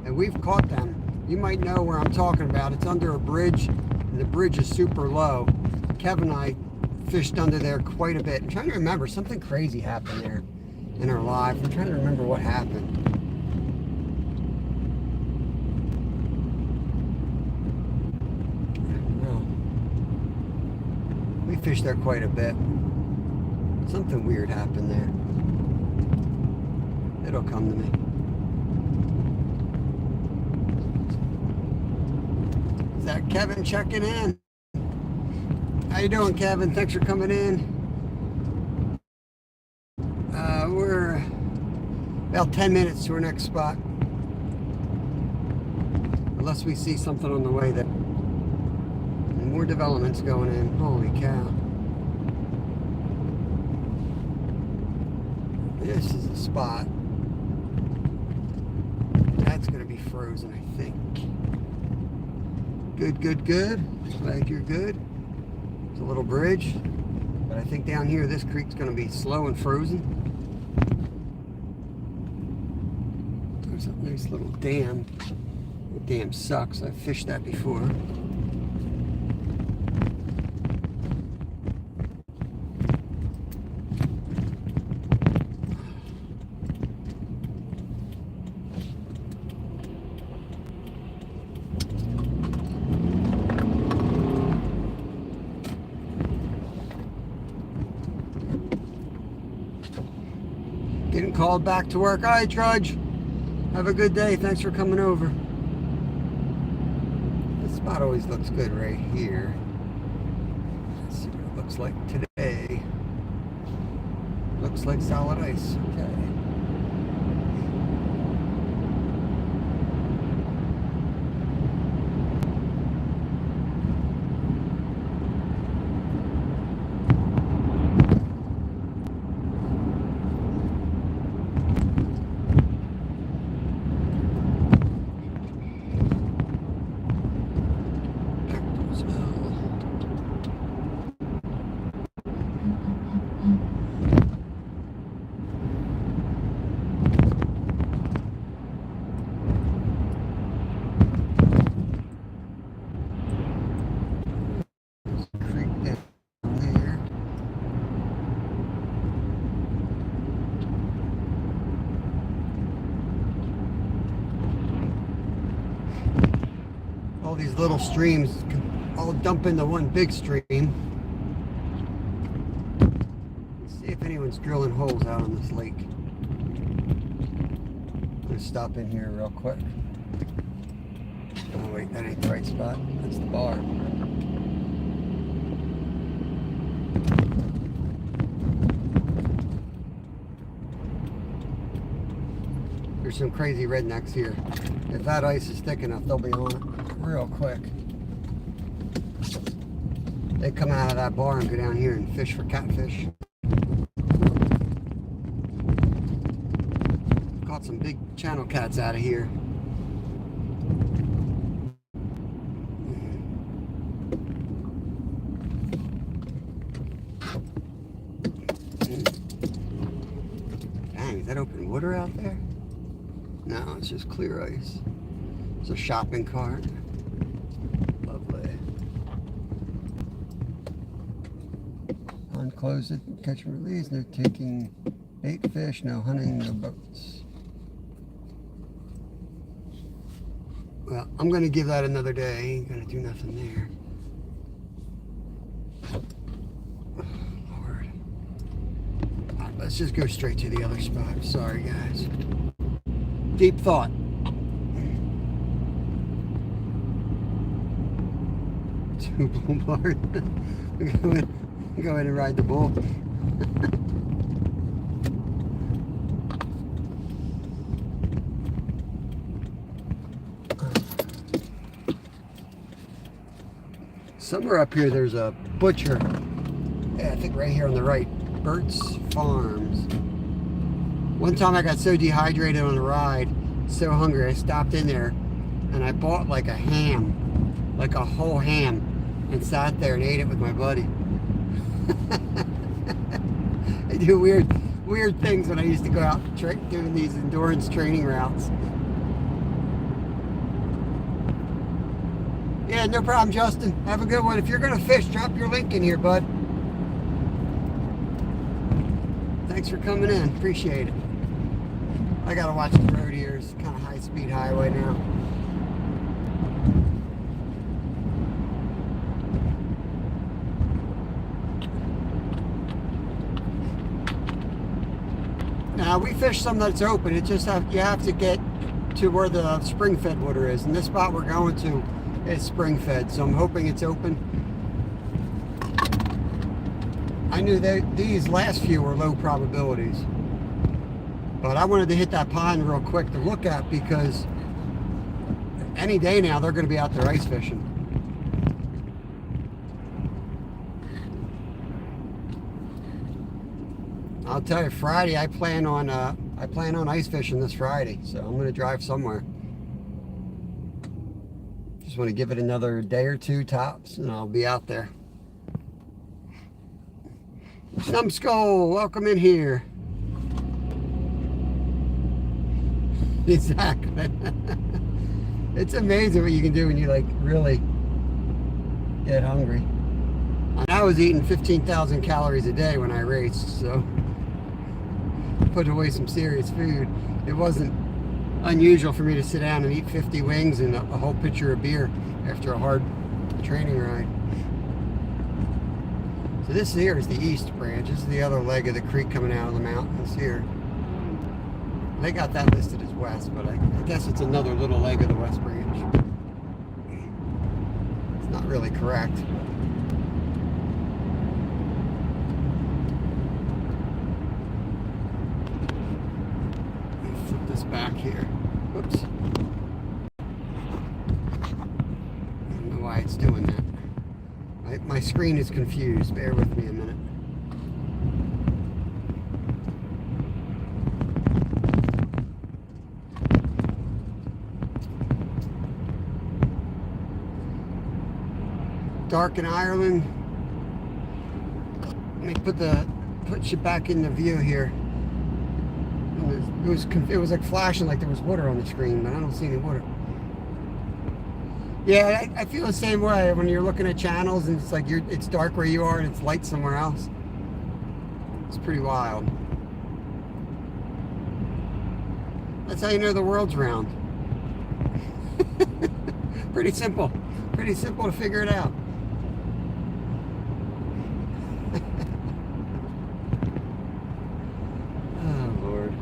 and we've caught them. You might know where I'm talking about. It's under a bridge, and the bridge is super low. Kevin and I fished under there quite a bit. I'm trying to remember, something crazy happened there in our live. I'm trying to remember what happened. I don't know. We fished there quite a bit. Something weird happened there. It'll come to me. Is that Kevin checking in? How you doing, Kevin? Thanks for coming in. We're about 10 minutes to our next spot. Unless we see something on the way that... And more developments going in. Holy cow. This is the spot. That's going to be frozen, I think. Good, good, good. Glad you're good. There's a little bridge. But I think down here, this creek's going to be slow and frozen. There's a nice little dam. The dam sucks. I've fished that before. Getting called back to work. All right, Trudge. Have a good day. Thanks for coming over. This spot always looks good right here. Let's see what it looks like today. Looks like solid ice. Okay. These little streams all dump into one big stream. Let's see if anyone's drilling holes out on this lake. I'm gonna stop in here real quick. Oh wait, that ain't the right spot. That's the bar. There's some crazy rednecks here. If that ice is thick enough, they'll be on it real quick. They come out of that bar and go down here and fish for catfish. Caught some big channel cats out of here. Dang, is that open water out there? No, it's just clear ice. It's a shopping cart. Lovely. Unclose it, catch and release. They're taking 8 fish, no hunting, no boats. Well, I'm going to give that another day. Ain't going to do nothing there. Oh, Lord. Let's just go straight to the other spot. Sorry, guys. Deep thought. To Boulevard. Go ahead and ride the bull. Somewhere up here there's a butcher. Yeah, I think right here on the right. Burt's Farms. One time I got so dehydrated on the ride, so hungry, I stopped in there and I bought like a ham, like a whole ham, and sat there and ate it with my buddy. I do weird things when I used to go out doing these endurance training routes. Yeah, no problem, Justin. Have a good one. If you're going to fish, drop your link in here, bud. Thanks for coming in. Appreciate it. I got to watch the road here. It's kind of high-speed highway now. Now, we fish some that's open. It just you have to get to where the spring-fed water is. And this spot we're going to is spring-fed, so I'm hoping it's open. I knew that these last few were low probabilities, but I wanted to hit that pond real quick to look at because any day now they're going to be out there ice fishing. I'll tell you, Friday I plan on ice fishing this Friday, so I'm going to drive somewhere. Just want to give it another day or two tops, and I'll be out there. Numbskull, welcome in here. Exactly. It's amazing what you can do when you like really get hungry. And I was eating 15,000 calories a day when I raced, so put away some serious food. It wasn't unusual for me to sit down and eat 50 wings and a whole pitcher of beer after a hard training ride. So this here is the east branch. This is the other leg of the creek coming out of the mountains here. They got that listed as west, but I guess it's another little leg of the west branch. It's not really correct. Let me flip this back here. Whoops. I don't know why it's doing that. My screen is confused. Bear with me a minute. Dark in Ireland. Let me put you back in the view here. It was like flashing like there was water on the screen, but I don't see any water. Yeah, I feel the same way when you're looking at channels and it's like it's dark where you are and it's light somewhere else. It's pretty wild. That's how you know the world's round. Pretty simple. Pretty simple to figure it out. Oh, Lord.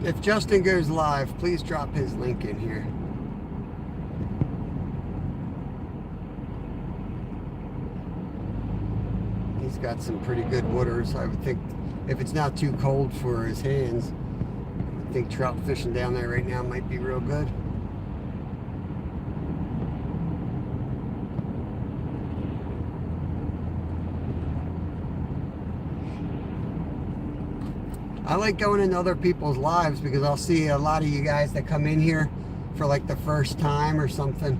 If Justin goes live, please drop his link in here. He's got some pretty good waters. I would think if it's not too cold for his hands, I think trout fishing down there right now might be real good. I like going into other people's lives because I'll see a lot of you guys that come in here for like the first time or something.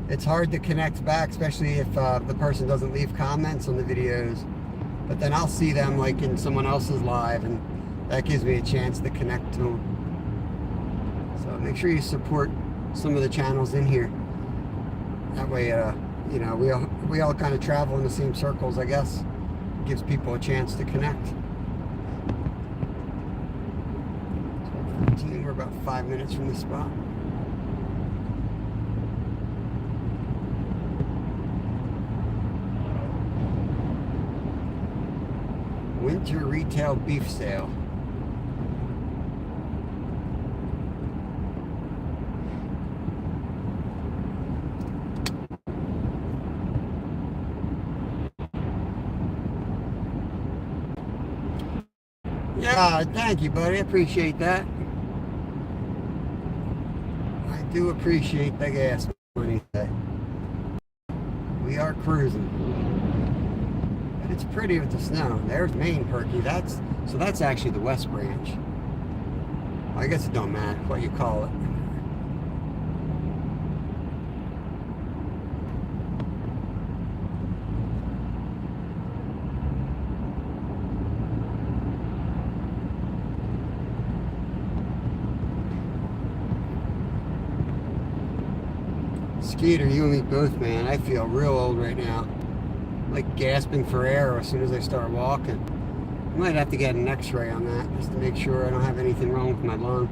It's hard to connect back, especially if the person doesn't leave comments on the videos. But then I'll see them like in someone else's live, and that gives me a chance to connect to them. So make sure you support some of the channels in here. That way, you know, we all kind of travel in the same circles, I guess. gives people a chance to connect. 12:15, we're about 5 minutes from the spot. Winter retail beef sale. Yeah, thank you, buddy. I appreciate that. I do appreciate the gas money. We are cruising. But it's pretty with the snow. There's Main Perky. That's actually the West Branch. I guess it don't matter what you call it. Skeeter, you and me both, man. I feel real old right now. Like gasping for air as soon as I start walking. I might have to get an x-ray on that just to make sure I don't have anything wrong with my lung.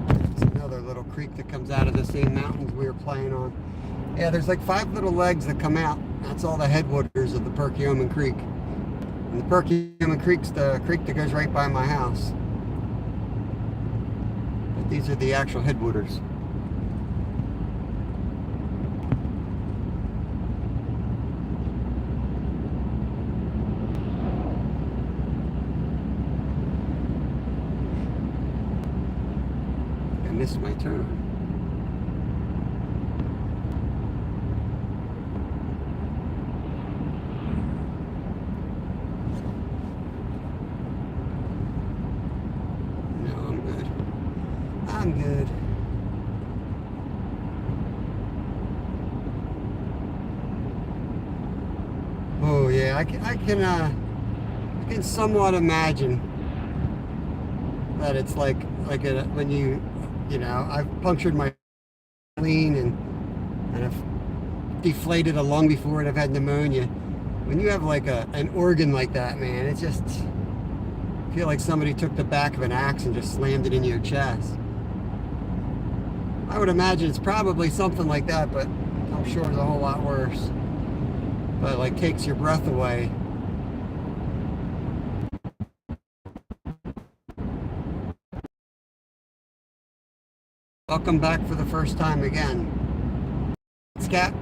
There's another little creek that comes out of the same mountains we were playing on. Yeah, there's like 5 little legs that come out. That's all the headwaters of the Perkiomen Creek. And the Perkiomen Creek's the creek that goes right by my house. But these are the actual headwaters. I missed my turn. I'm good. Oh yeah, I can somewhat imagine that it's like when you know, I've punctured my spleen and I've deflated a lung before and I've had pneumonia. When you have like an organ like that, man, it's just I feel like somebody took the back of an axe and just slammed it into your chest. I would imagine it's probably something like that, but I'm sure it's a whole lot worse. But it like takes your breath away. Welcome back for the first time again. Scat.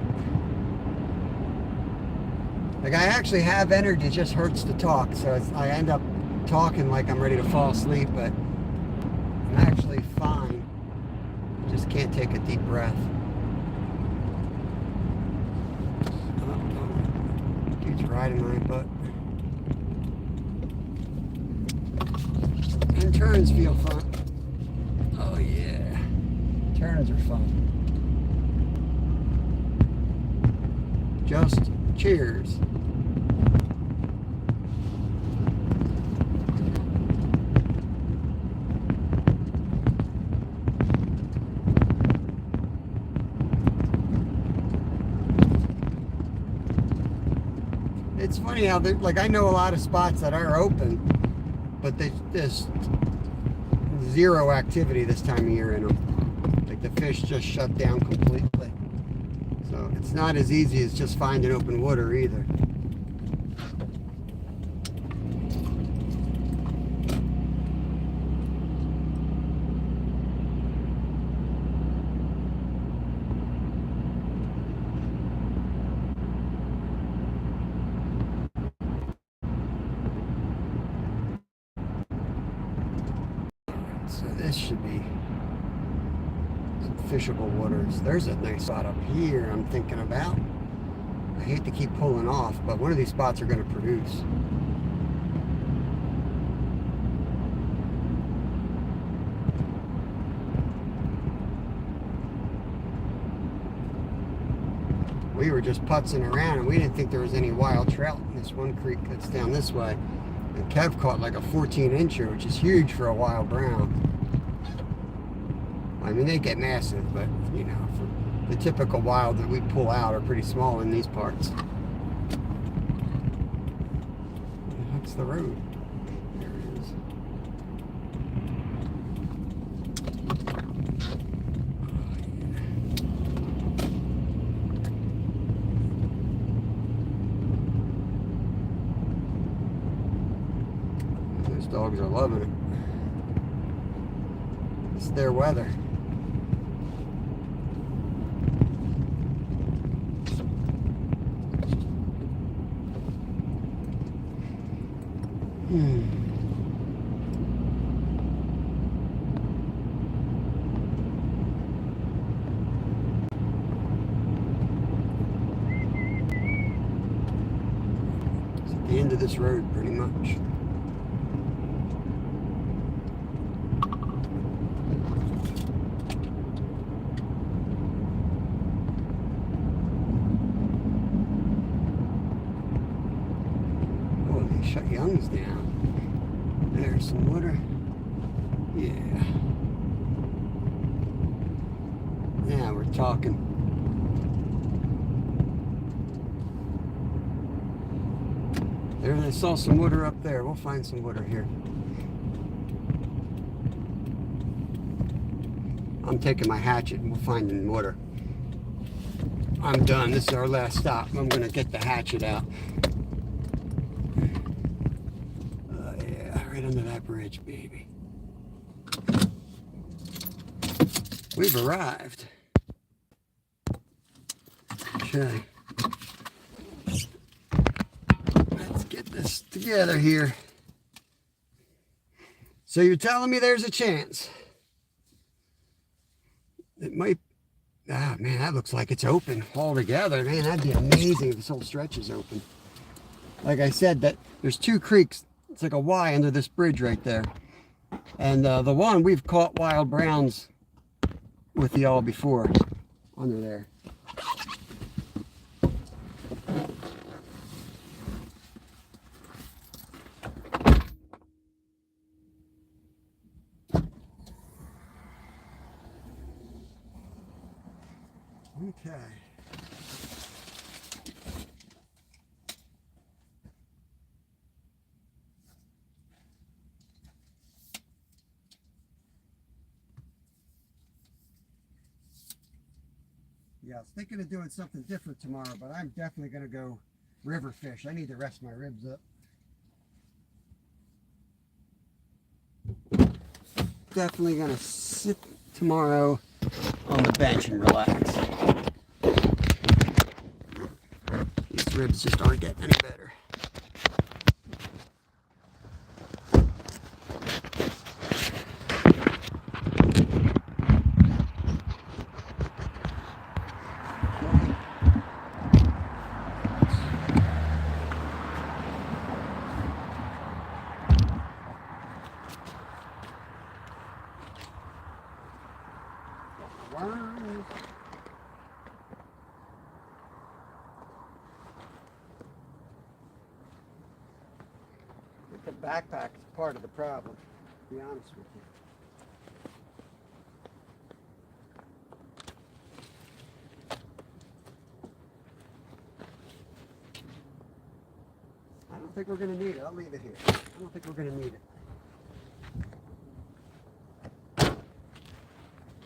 Like I actually have energy, it just hurts to talk, so I end up talking like I'm ready to fall asleep, but I'm actually fine. Just can't take a deep breath. Dude's riding my butt. And turns feel fun. Oh yeah. Turns are fun. Just cheers. It's funny how like I know a lot of spots that are open, but there's zero activity this time of year in them. Like the fish just shut down completely. So it's not as easy as just finding open water either. So this should be some fishable waters. There's a nice spot up here I'm thinking about. I hate to keep pulling off, but one of these spots are going to produce. we were just putzing around and we didn't think there was any wild trout in this one creek that's down this way. And Kev caught like a 14-incher, which is huge for a wild brown. I mean, they get massive, but you know, for the typical wild that we pull out are pretty small in these parts. That's the road. There it is. Those dogs are loving it. It's their weather. It's at the end of this road, pretty much. Oh, they shut youngs down. There's some water. Yeah. Now we're talking. There, I saw some water up there. We'll find some water here. I'm taking my hatchet and we'll find the water. I'm done. This is our last stop. I'm going to get the hatchet out. Yeah, right under that bridge, baby. We've arrived. Okay. Let's get this together here. So you're telling me there's a chance? It might. Ah, man, that looks like it's open altogether. Man, that'd be amazing if this whole stretch is open. Like I said, that there's two creeks. It's like a Y under this bridge right there. And the one we've caught wild browns with y'all before under there. Okay. Yeah, I was thinking of doing something different tomorrow, but I'm definitely going to go river fish. I need to rest my ribs up. Definitely going to sit tomorrow on the bench and relax. These ribs just aren't getting any better. Worms. The backpack is part of the problem, to be honest with you. I don't think we're going to need it. I'll leave it here. I don't think we're going to need it.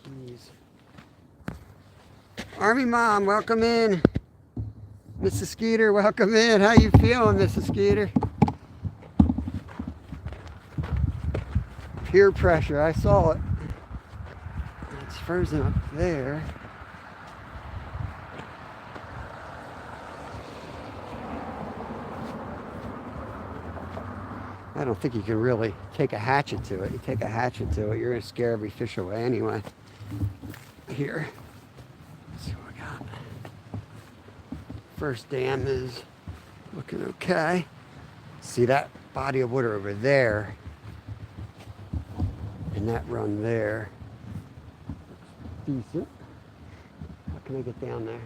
Keys. Army Mom, welcome in. Mrs. Skeeter, welcome in. How you feeling, Mrs. Skeeter? Peer pressure, I saw it. It's frozen up there. I don't think you can really take a hatchet to it. You take a hatchet to it, you're going to scare every fish away anyway. Here. Let's see what we got. First dam is looking okay. See that body of water over there and that run there. Looks decent. How can I get down there?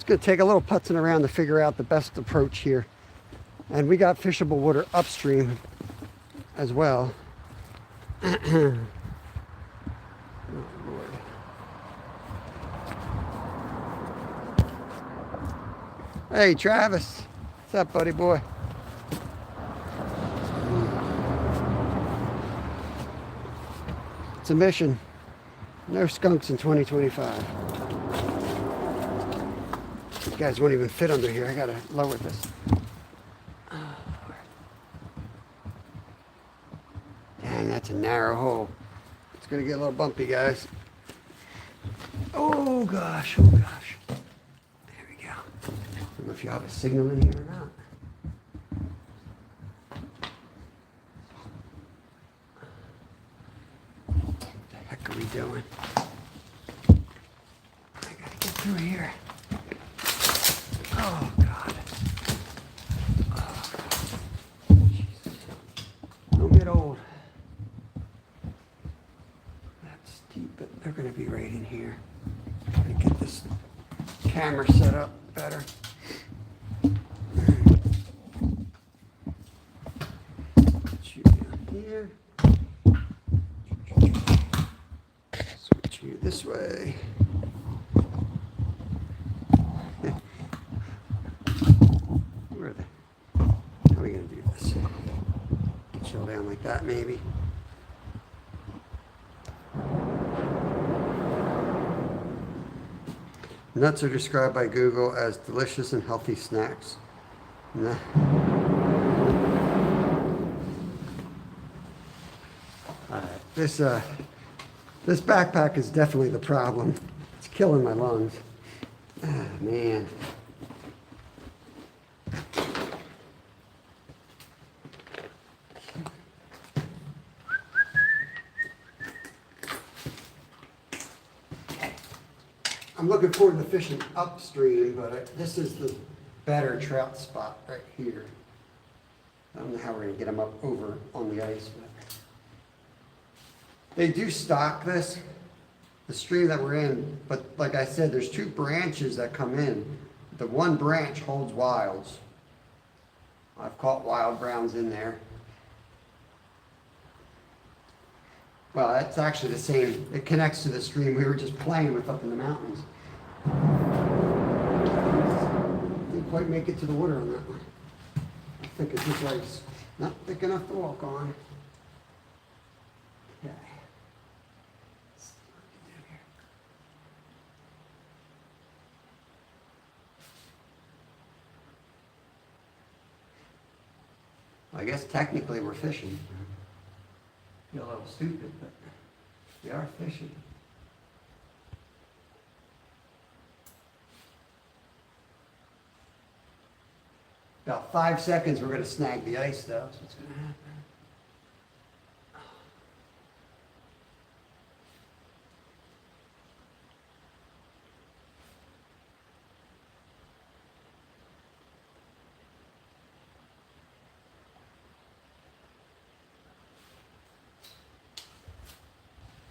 going to take a little putzing around to figure out the best approach here. And we got fishable water upstream as well. Oh, Lord. Hey, Travis. What's up, buddy boy? It's a mission. No skunks in 2025. You guys won't even fit under here. I gotta lower this. Dang, that's a narrow hole. It's gonna get a little bumpy, guys. Oh gosh, oh gosh. There we go. I don't know if you have a signal in here or not. What the heck are we doing? I gotta get through here. Oh God. Oh, Jesus. Don't get old. That's deep, but they're gonna be right in here. Gotta get this camera set up better. Put you down here. Switch you this way. Where are they? How are we gonna do this? Chill down like that, maybe. Nuts are described by Google as delicious and healthy snacks. Nah. This backpack is definitely the problem. It's killing my lungs. Ah, man. I'm looking forward to fishing upstream, but this is the better trout spot right here. I don't know how we're going to get them up over on the ice, but they do stock this, the stream that we're in, but like I said, there's two branches that come in. The one branch holds wilds. I've caught wild browns in there. Well, that's actually the same. It connects to the stream we were just playing with up in the mountains. Didn't quite make it to the water on that one. I think it's just like not thick enough to walk on. Okay. I guess technically we're fishing. Feel a little stupid, but we are fishing. About 5 seconds, we're going to snag the ice, though. That's what's going to happen.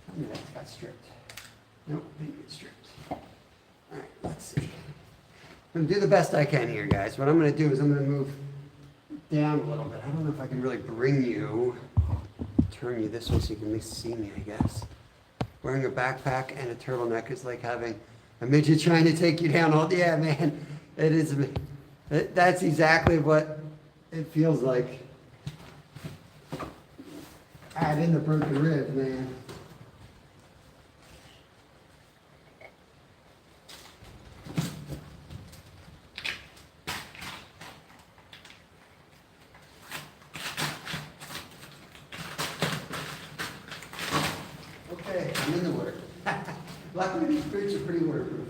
Tell me that's got stripped. Nope, didn't get stripped. All right, let's see. I'm going to do the best I can here, guys. What I'm going to do is I'm going to move down a little bit. I don't know if I can really bring you, turn you this way so you can at least see me, I guess. Wearing a backpack and a turtleneck is like having a midget trying to take you down all, yeah, man, it is, that's exactly what it feels like. Add in the broken rib, man. Okay, I'm in the water. Luckily, these boots are pretty waterproof.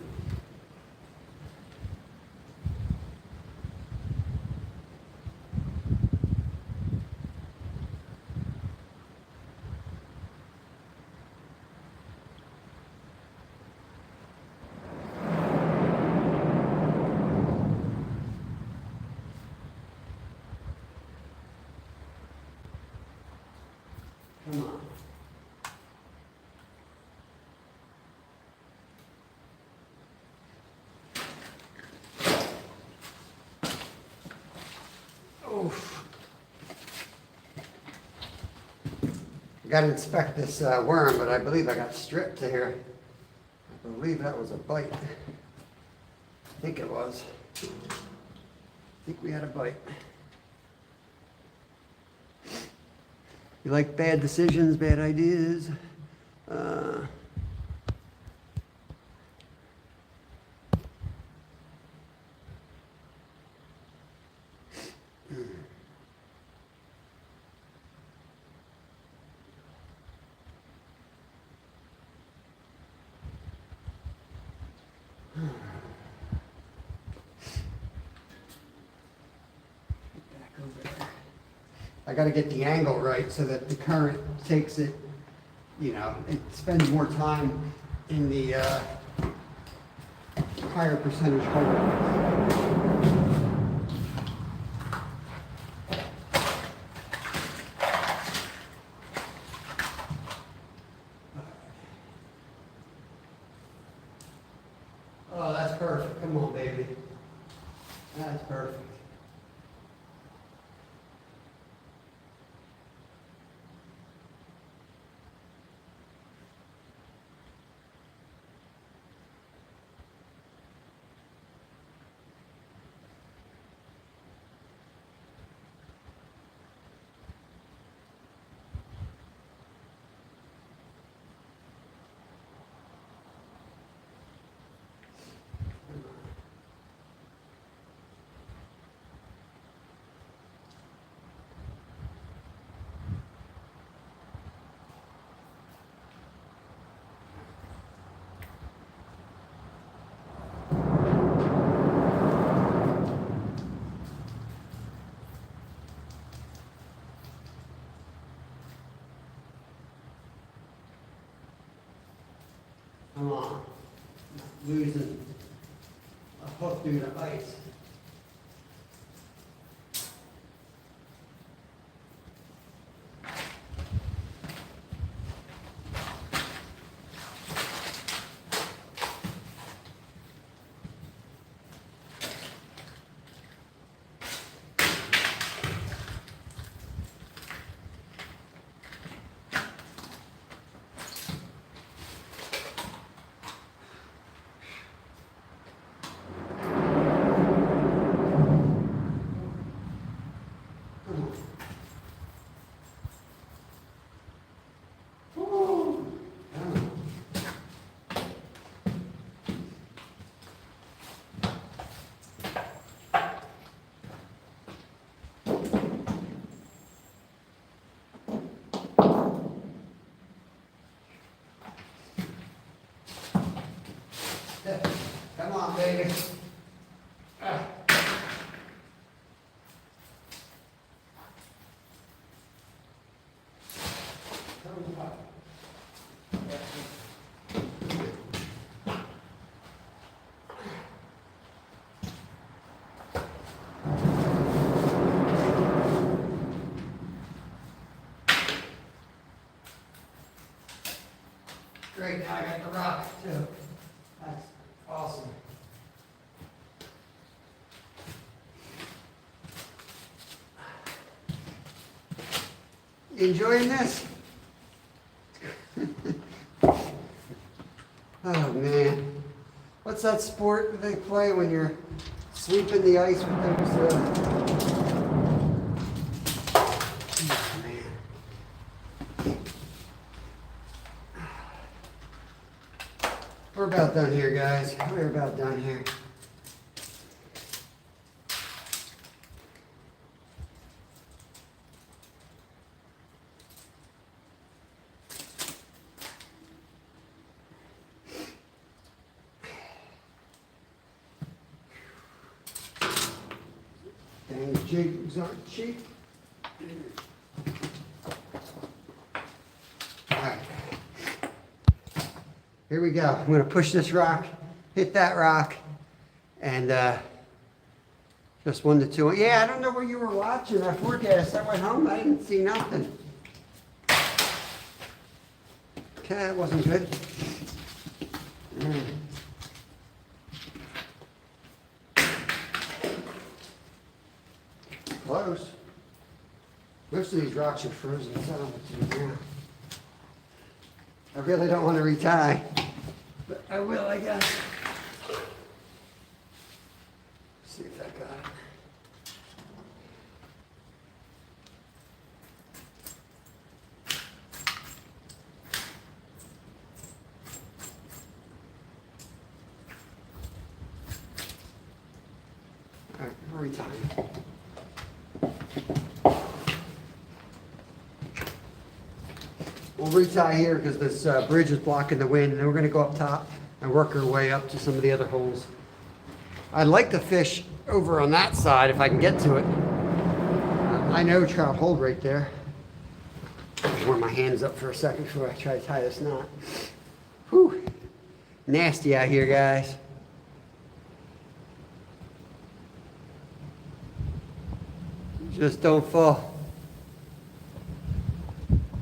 Come on. got to inspect this worm, but I believe I got stripped here. I believe that was a bite. I think it was. I think we had a bite. You like bad decisions, bad ideas? I got to get the angle right so that the current takes it, you know, it spends more time in the higher percentage hole. Oh, that's perfect. Come on, baby. That's perfect. Come on. Losing a hook due to ice. Come on, baby. Great, now I got the rock too. That's awesome. You enjoying this? Oh man. What's that sport that they play when you're sweeping the ice with those oh, man. We're about done here, guys. We're about done here. Dang, the jigs aren't cheap. All right. Here we go. I'm going to push this rock, hit that rock, and just 1 to 2. Yeah, I don't know where you were watching that forecast. I went home. I didn't see nothing. Okay, that wasn't good. Close. Most of these rocks are frozen solid to the ground. I really don't want to retie, but I will, I guess. See if I got it. All right, we'll retie. We'll retie here because this bridge is blocking the wind, and then we're going to go up top and work our way up to some of the other holes. I'd like to fish over on that side if I can get to it. I know trout hold right there. I'll warm my hands up for a second before I try to tie this knot. Whew. Nasty out here, guys. Just don't fall.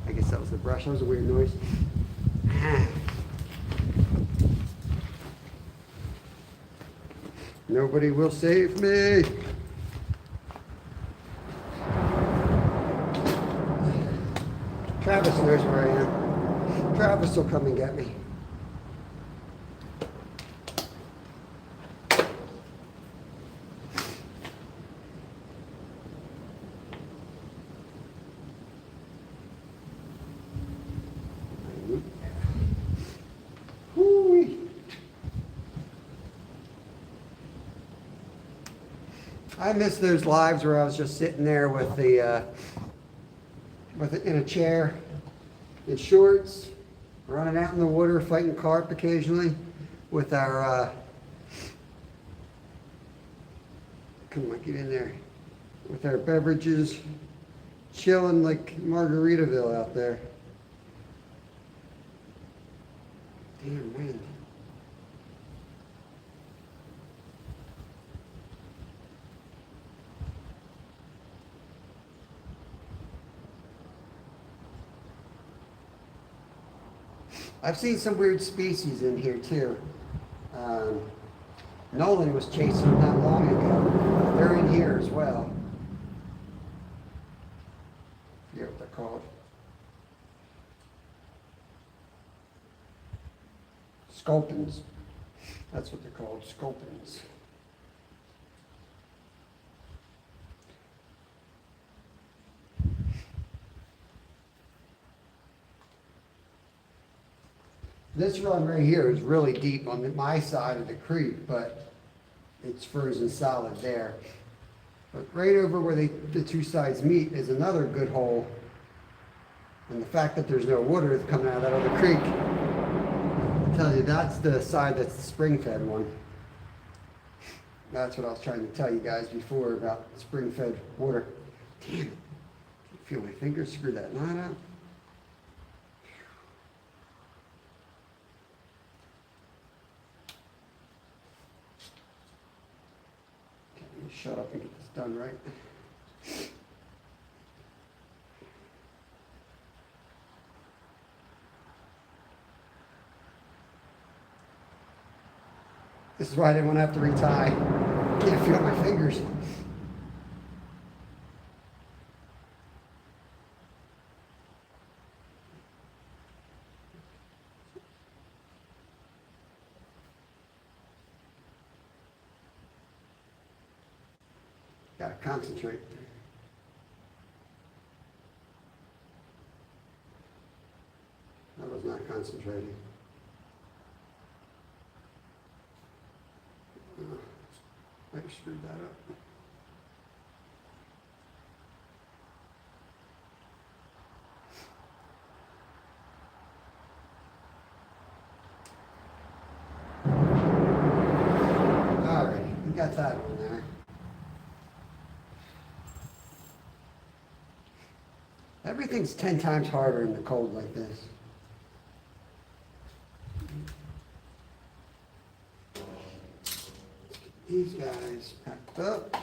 I guess that was the brush. That was a weird noise. Nobody will save me. Travis knows where I am. Travis will come and get me. Whoo-wee. I miss those lives where I was just sitting there with the in a chair, in shorts, running out in the water, fighting carp occasionally, with our come on, get in there, with our beverages, chilling like Margaritaville out there. Damn wind. I've seen some weird species in here too. Nolan was chasing them not long ago. They're in here as well. I forget what they're called. Sculpins. That's what they're called, sculpins. This run right here is really deep on my side of the creek, but it's frozen solid there. But right over where the two sides meet is another good hole. And the fact that there's no water coming out of that other creek, I'll tell you, that's the side that's the spring-fed one. That's what I was trying to tell you guys before about spring-fed water. Damn it. I feel my fingers screw that knot out. Shut up and get this done right. This is why I didn't want to have to retie. I can't feel my fingers. Gotta concentrate. I was not concentrating. I screwed that up. All right, we got that on there. Everything's 10 times harder in the cold like this. These guys packed up.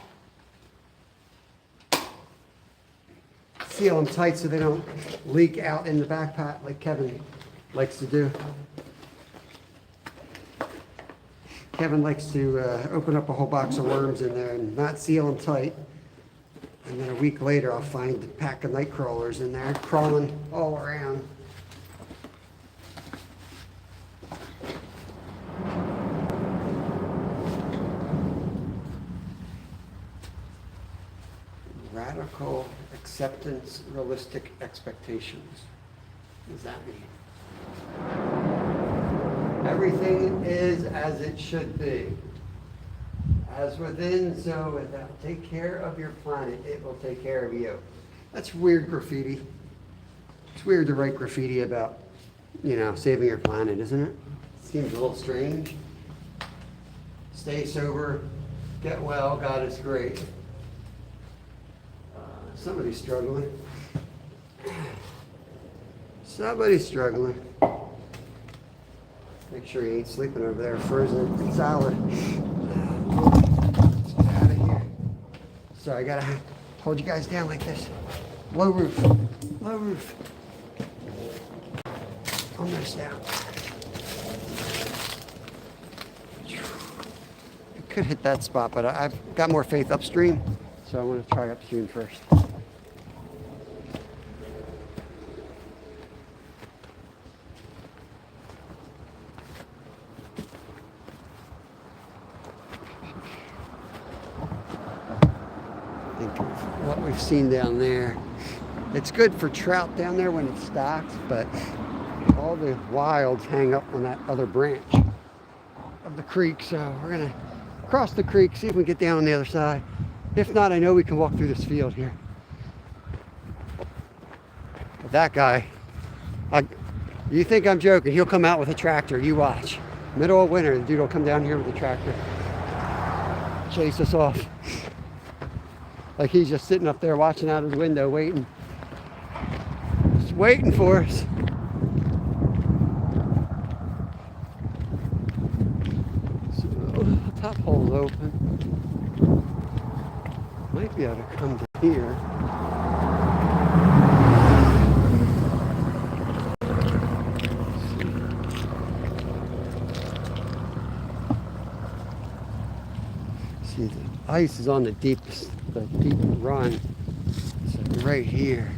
Seal them tight so they don't leak out in the backpack like Kevin likes to do. Kevin likes to open up a whole box of worms in there and not seal them tight. And then a week later, I'll find a pack of night crawlers in there, crawling all around. Radical acceptance, realistic expectations. What does that mean? Everything is as it should be. As within, so without. Take care of your planet, it will take care of you. That's weird graffiti. It's weird to write graffiti about, saving your planet, isn't it? Seems a little strange. Stay sober, get well, God is great. Somebody's struggling. Somebody's struggling. Make sure he ain't sleeping over there, frozen solid. Let's get out of here. Sorry, I gotta hold you guys down like this. Low roof. Low roof. Almost down. I could hit that spot, but I've got more faith upstream, so I want to try upstream first. Think of what we've seen down there. It's good for trout down there when it stocks, but all the wilds hang up on that other branch of the creek, so we're gonna cross the creek, see if we can get down on the other side. If not, I know we can walk through this field here. But that guy, you think I'm joking, he'll come out with a tractor, you watch. Middle of winter, the dude will come down here with a tractor, chase us off. Like he's just sitting up there watching out his window, waiting. Just waiting for us. Top hole's open. Might be able to come to here. See, the ice is on the deep run. So right here.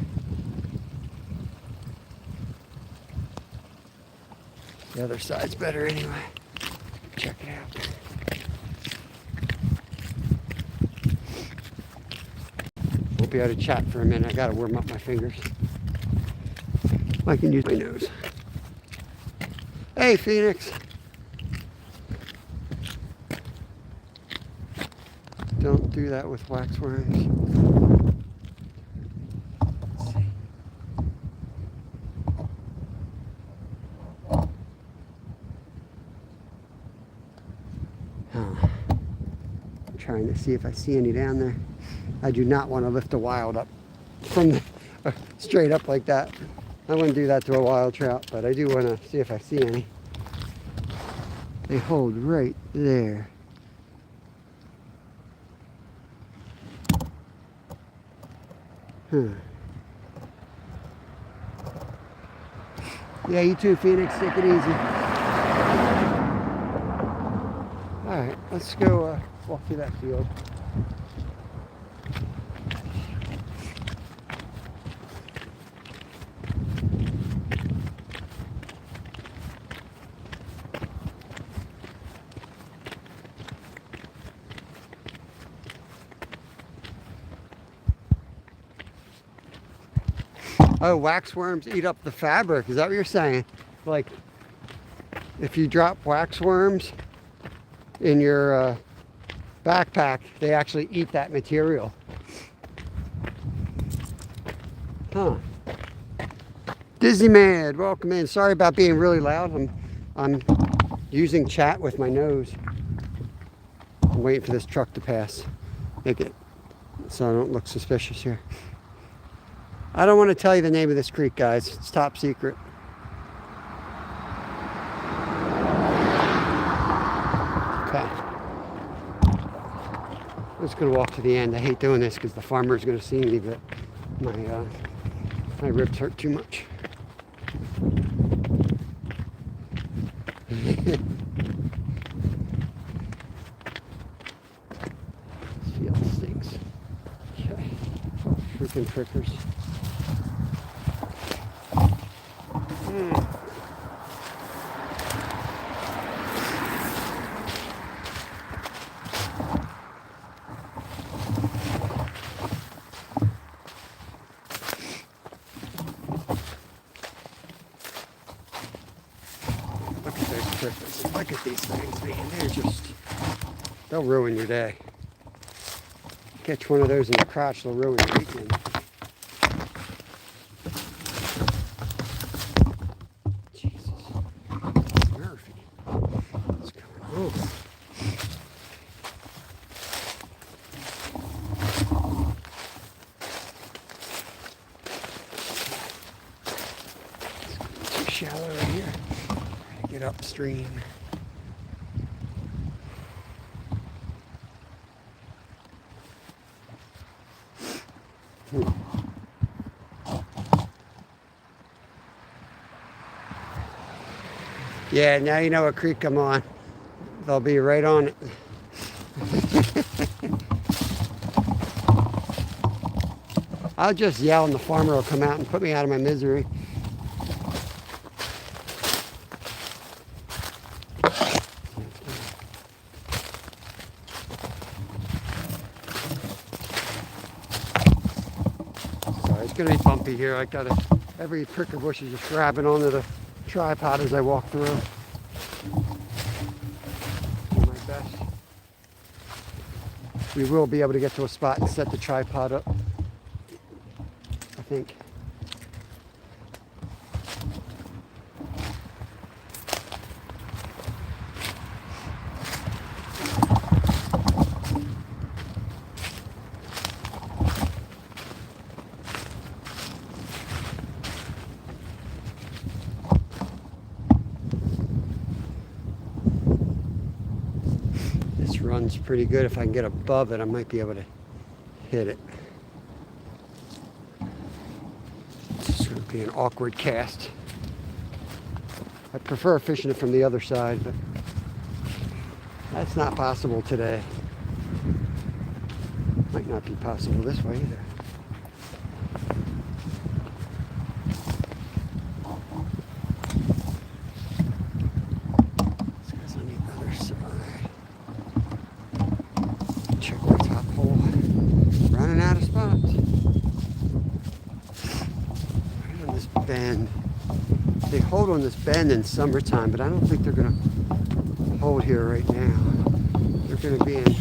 The other side's better anyway. Check it out. Won't be able to chat for a minute. I gotta warm up my fingers. I can use my nose. Hey, Phoenix. Don't do that with waxworms. Let's see. I'm trying to see if I see any down there. I do not want to lift a wild up from straight up like that. I wouldn't do that to a wild trout, but I do want to see if I see any. They hold right there. Yeah, you too, Phoenix. Take it easy. All right, let's go walk through that field. Oh, waxworms eat up the fabric. Is that what you're saying? Like, if you drop waxworms in your backpack, they actually eat that material. Huh. Dizzy Mad, welcome in. Sorry about being really loud. I'm using chat with my nose. I'm waiting for this truck to pass. Make it so I don't look suspicious here. I don't want to tell you the name of this creek, guys. It's top secret. Okay. I'm just going to walk to the end. I hate doing this because the farmer is going to see me, but my ribs hurt too much. This field stinks. Okay. Freaking prickers. Look at these things, man. They'll ruin your day. Catch one of those in the crotch, they'll ruin your weekend. Jesus. Murphy. What's going on? It's too shallow right here. Get upstream. Yeah, now you know what creek I'm on. They'll be right on it. I'll just yell and the farmer will come out and put me out of my misery. Sorry, it's gonna be bumpy here. I gotta, every prickly bush is just grabbing onto the tripod as I walk through. Do my best. We will be able to get to a spot and set the tripod up, I think. Runs pretty good. If I can get above it, I might be able to hit it. It's going to be an awkward cast. I prefer fishing it from the other side, but that's not possible today. Might not be possible this way either. Bend. They hold on this bend in summertime, but I don't think they're going to hold here right now. They're going to be in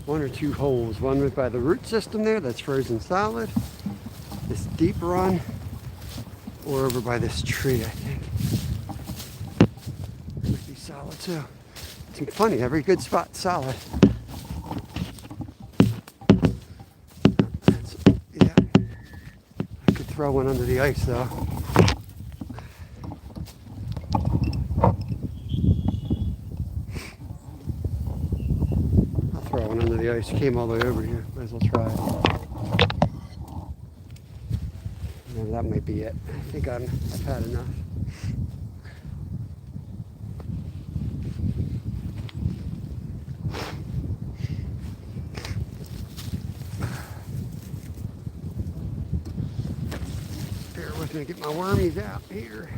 one or two holes. One was by the root system there that's frozen solid, this deep run, or over by this tree, I think. It might be solid too. It's funny, every good spot's solid. Yeah. I could throw one under the ice though. I'll throw one under the ice. It came all the way over here. Might as well try it. No, that might be it. I think I've had enough. Bear with me, get my wormies out here.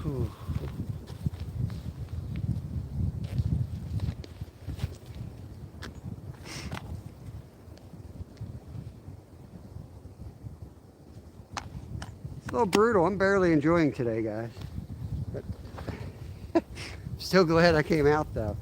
Whew. It's a little brutal. I'm barely enjoying today, guys. But still glad I came out though.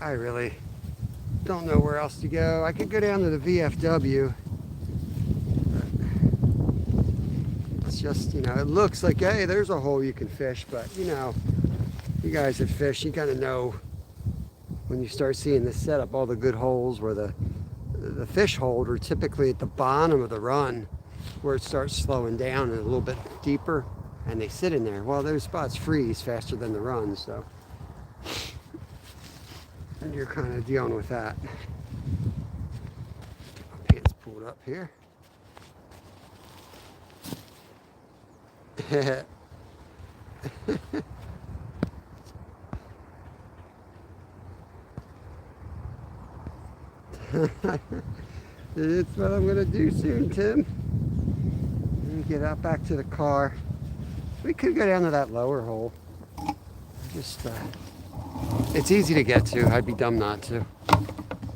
I really don't know where else to go. I could go down to the VFW. It's just, it looks like, hey, there's a hole you can fish, but you guys that fish, you gotta know when you start seeing this setup, all the good holes where the fish hold are typically at the bottom of the run where it starts slowing down and a little bit deeper, and they sit in there. Well, those spots freeze faster than the run, so and you're kind of dealing with that. My pants pulled up here. It's what I'm gonna do soon, Tim. Let me get out back to the car. We could go down to that lower hole. Just, it's easy to get to. I'd be dumb not to.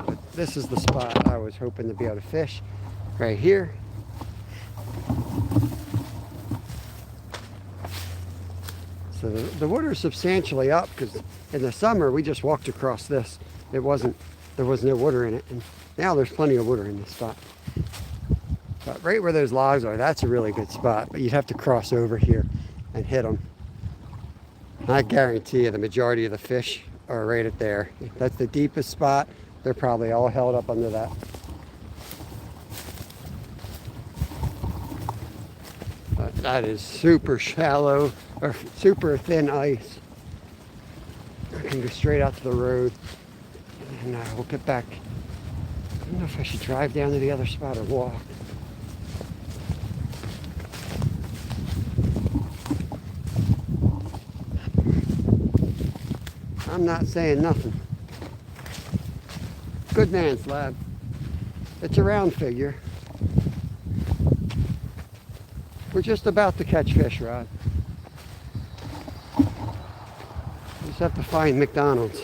But this is the spot I was hoping to be able to fish. Right here. So the water is substantially up because in the summer we just walked across this. There was no water in it, and now there's plenty of water in this spot. But right where those logs are, that's a really good spot. But you'd have to cross over here and hit them. I guarantee you the majority of the fish are right at there. That's the deepest spot. They're probably all held up under that. But that is super shallow or super thin ice. I can go straight out to the road, and we'll get back. I don't know if I should drive down to the other spot or walk. I'm not saying nothing. Good man, Slab. It's a round figure. We're just about to catch fish, Rod. We just have to find McDonald's.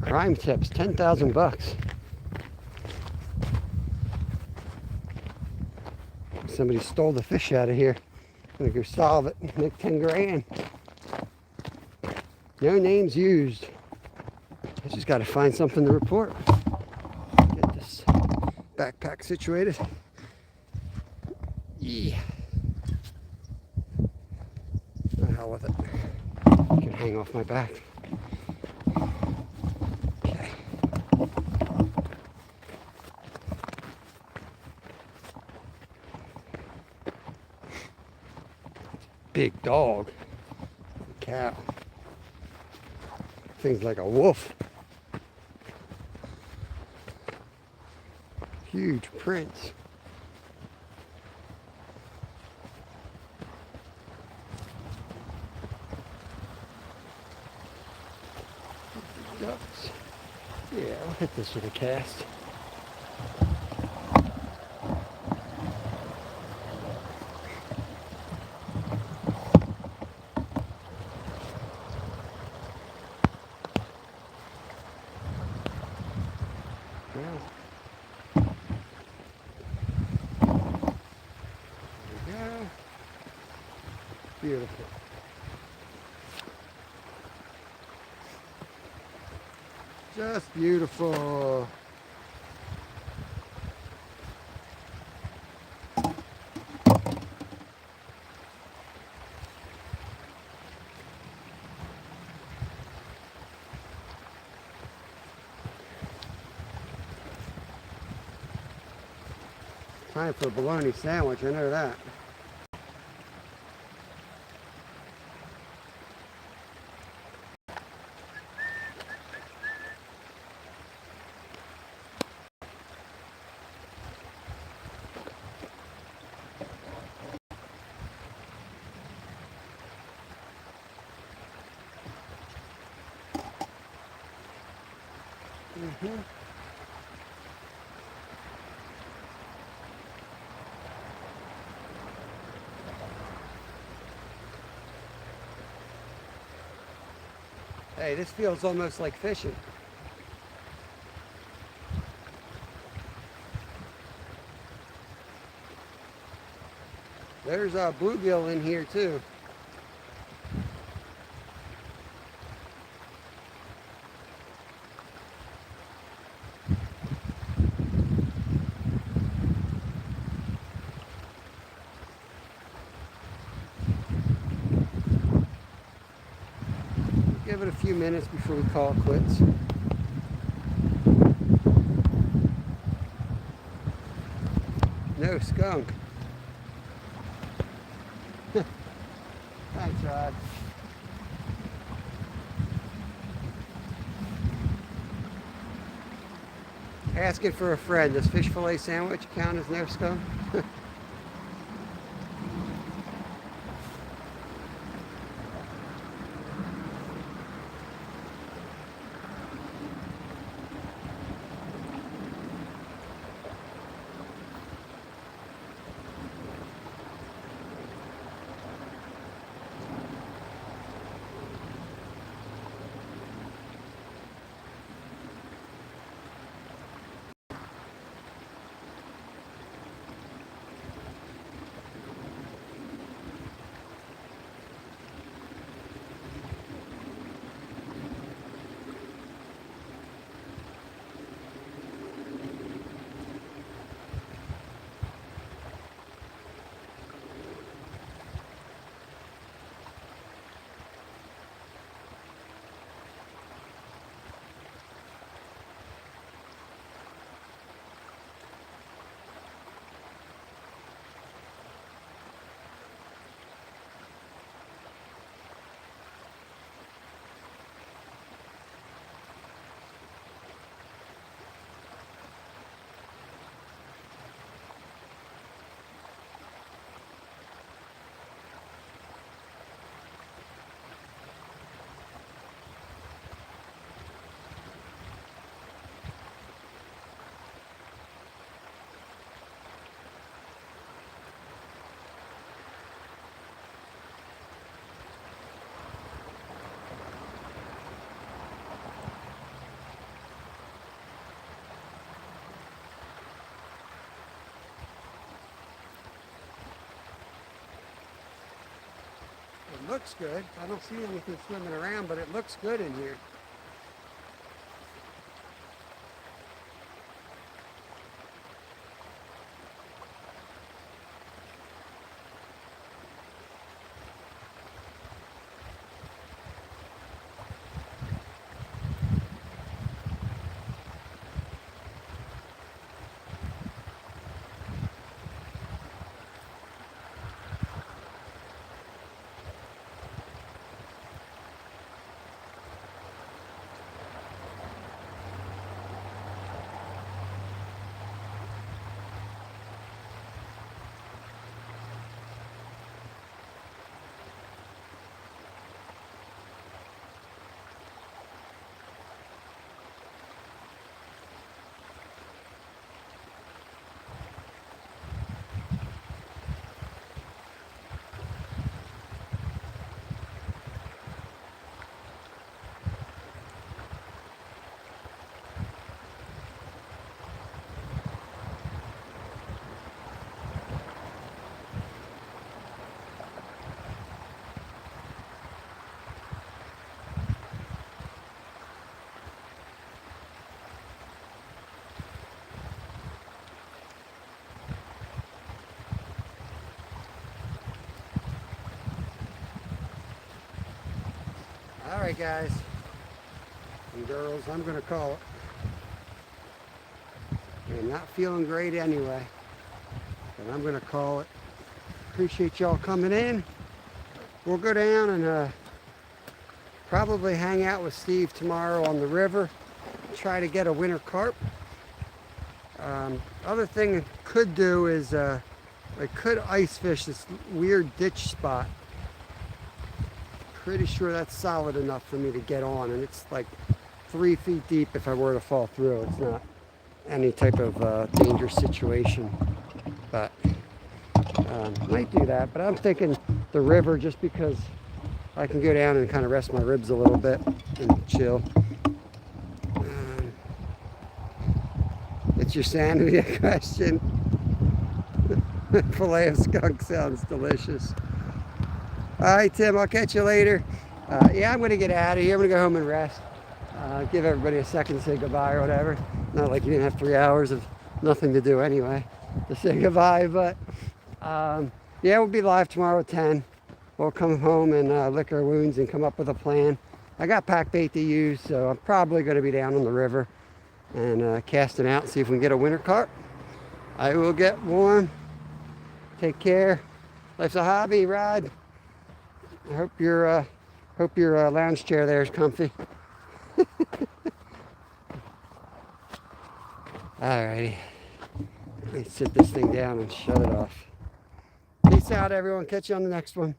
Crime tips, 10,000 bucks. Somebody stole the fish out of here. I'm gonna go solve it, make 10 grand. No names used. I just gotta find something to report. Get this backpack situated. Yeah. The hell with it. I can hang off my back. Okay. Big dog. Cow. Things like a wolf. Huge prints. Ducks. Yeah, I'll hit this with a cast. Beautiful. Just beautiful. Time for a bologna sandwich, I know that. Mm-hmm. Hey, this feels almost like fishing. There's a bluegill in here too. Give it a few minutes before we call it quits. No skunk. Thanks, Rod. Asking for a friend. Does fish fillet sandwich count as no skunk? It looks good. I don't see anything swimming around, but it looks good in here. All right, guys and girls, I'm going to call it. I'm not feeling great anyway, but I'm going to call it. Appreciate y'all coming in. We'll go down and probably hang out with Steve tomorrow on the river. Try to get a winter carp. Other thing I could do is I could ice fish this weird ditch spot. Pretty sure that's solid enough for me to get on, and it's like 3 feet deep if I were to fall through. It's not any type of dangerous situation, but might do that. But I'm thinking the river, just because I can go down and kind of rest my ribs a little bit and chill. It's your sanity question. Filet of skunk sounds delicious. All right, Tim, I'll catch you later. Yeah, I'm going to get out of here. I'm going to go home and rest. Give everybody a second to say goodbye or whatever. Not like you didn't have 3 hours of nothing to do anyway to say goodbye, but yeah, we'll be live tomorrow at 10. We'll come home and lick our wounds and come up with a plan. I got pack bait to use, so I'm probably going to be down on the river and casting out and see if we can get a winter carp. I will get warm. Take care. Life's a hobby, Rod. I hope your lounge chair there is comfy. Alrighty. Let me sit this thing down and shut it off. Peace out, everyone. Catch you on the next one.